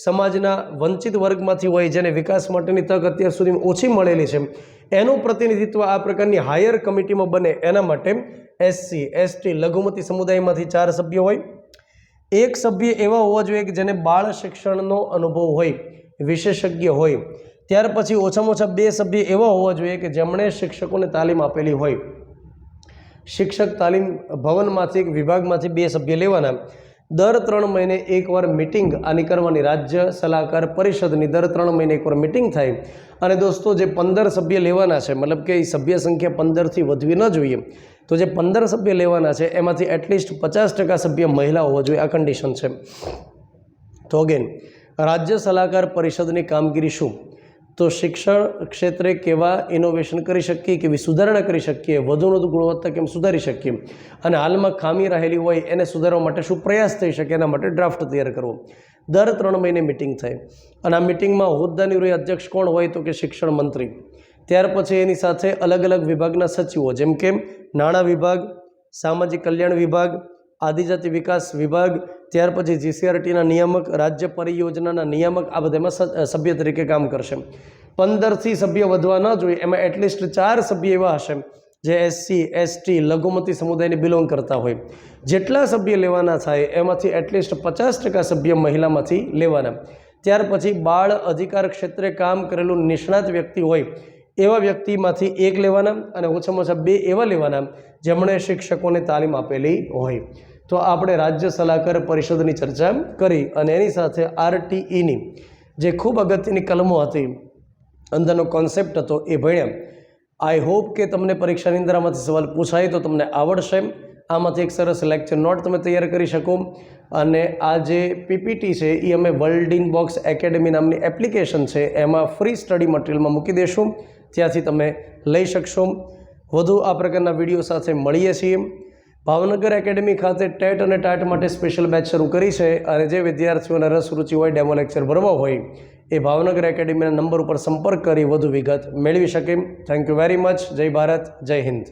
સમાજના વંચિત વર્ગમાંથી હોય, જેને વિકાસ માટેની તક અત્યાર સુધી ઓછી મળેલી છે, એનું પ્રતિનિધિત્વ આ પ્રકારની હાયર કમિટીમાં બને એના માટે SC ST લઘુમતી સમુદાયમાંથી 4 સભ્યો હોય. એક સભ્ય એવા હોવા જોઈએ કે જેને બાળ શિક્ષણનો અનુભવ હોય, વિશેષજ્ઞ હોય. ત્યાર પછી ઓછામાં ઓછા 2 સભ્ય એવા હોવા જોઈએ કે જેમણે શિક્ષકોને તાલીમ આપેલી હોય. શિક્ષક તાલીમ ભવનમાંથી, એક વિભાગમાંથી 2 સભ્ય લેવાના. દર 3 મહિને એકવાર મિટિંગ આની કરવાની. રાજ્ય સલાહકાર પરિષદની દર 3 મહિને એકવાર મિટિંગ થાય. અને દોસ્તો જે 15 સભ્ય લેવાના છે, મતલબ કે સભ્ય સંખ્યા 15થી વધવી ન જોઈએ, તો જે 15 સભ્ય લેવાના છે એમાંથી એટલીસ્ટ 50% સભ્ય મહિલા હોવા જોઈએ, આ કન્ડિશન છે. તો અગેન રાજ્ય સલાહકાર પરિષદની કામગીરી શું? તો શિક્ષણ ક્ષેત્રે કેવા ઇનોવેશન કરી શકીએ, કેવી સુધારણા કરી શકીએ, વધુને વધુ ગુણવત્તા કેમ સુધારી શકીએ, અને હાલમાં ખામી રહેલી હોય એને સુધારવા માટે શું પ્રયાસ થઈ શકે એના માટે ડ્રાફ્ટ તૈયાર કરવો. દર 3 મહિને મિટિંગ થાય અને આ મિટિંગમાં હોદ્દાની રૂએ અધ્યક્ષ કોણ હોય? તો કે શિક્ષણ મંત્રી. ત્યાર પછી એની સાથે અલગ અલગ વિભાગના સચિવો, જેમ કે નાણાં વિભાગ, સામાજિક કલ્યાણ વિભાગ, આદિજાતિ વિકાસ વિભાગ, ત્યાર પછી જીસીઆરટીના નિયામક, રાજ્ય પરિયોજનાના નિયામક, આ બધામાં સભ્ય તરીકે કામ કરશે. 15થી સભ્ય વધવા ન જોઈએ, એમાં એટલીસ્ટ 4 સભ્ય એવા હશે જે SC ST લઘુમતી સમુદાયને બિલોંગ કરતા હોય. જેટલા સભ્ય લેવાના થાય એમાંથી એટલીસ્ટ 50% સભ્ય મહિલામાંથી લેવાના. ત્યાર પછી બાળ અધિકાર ક્ષેત્રે કામ કરેલું નિષ્ણાત વ્યક્તિ હોય એવા વ્યક્તિમાંથી 1 લેવાના, અને ઓછામાં ઓછા 2 એવા લેવાના જેમણે શિક્ષકોને તાલીમ આપેલી હોય. તો આપણે રાજ્ય સલાહકાર પરિષદની ચર્ચા કરી અને એની સાથે RTEની જે ખૂબ અગત્યની કલમો હતી, અંદરનો કોન્સેપ્ટ હતો, એ ભણ્યા. આઈ હોપ કે તમને પરીક્ષાની અંદર આમાંથી સવાલ પૂછાય તો તમને આવડશે. આમાંથી એક સરસ લેક્ચર નોટ તમે તૈયાર કરી શકો. અને આ જે PPT છે એ અમે વર્લ્ડ ઇન બોક્સ એકેડમી નામની એપ્લિકેશન છે એમાં ફ્રી સ્ટડી મટીરિયલમાં મૂકી દઈશું. ત્યાંથી તમે લઈ શકશો. વધુ આ પ્રકારના વિડીયો સાથે મળીએ છીએ. ભાવનગર એકેડમી ખાતે ટેટ અને ટાટ માટે સ્પેશિયલ બેચ શરૂ કરી છે અને જે વિદ્યાર્થીઓને રસ રુચિ હોય ડેમો લેક્ચર ભરવા હોય એ ભાવનગર એકેડમીના નંબર ઉપર સંપર્ક કરી વધુ વિગત મેળવી શકે. Thank you very much. જય ભારત, જય હિન્દ.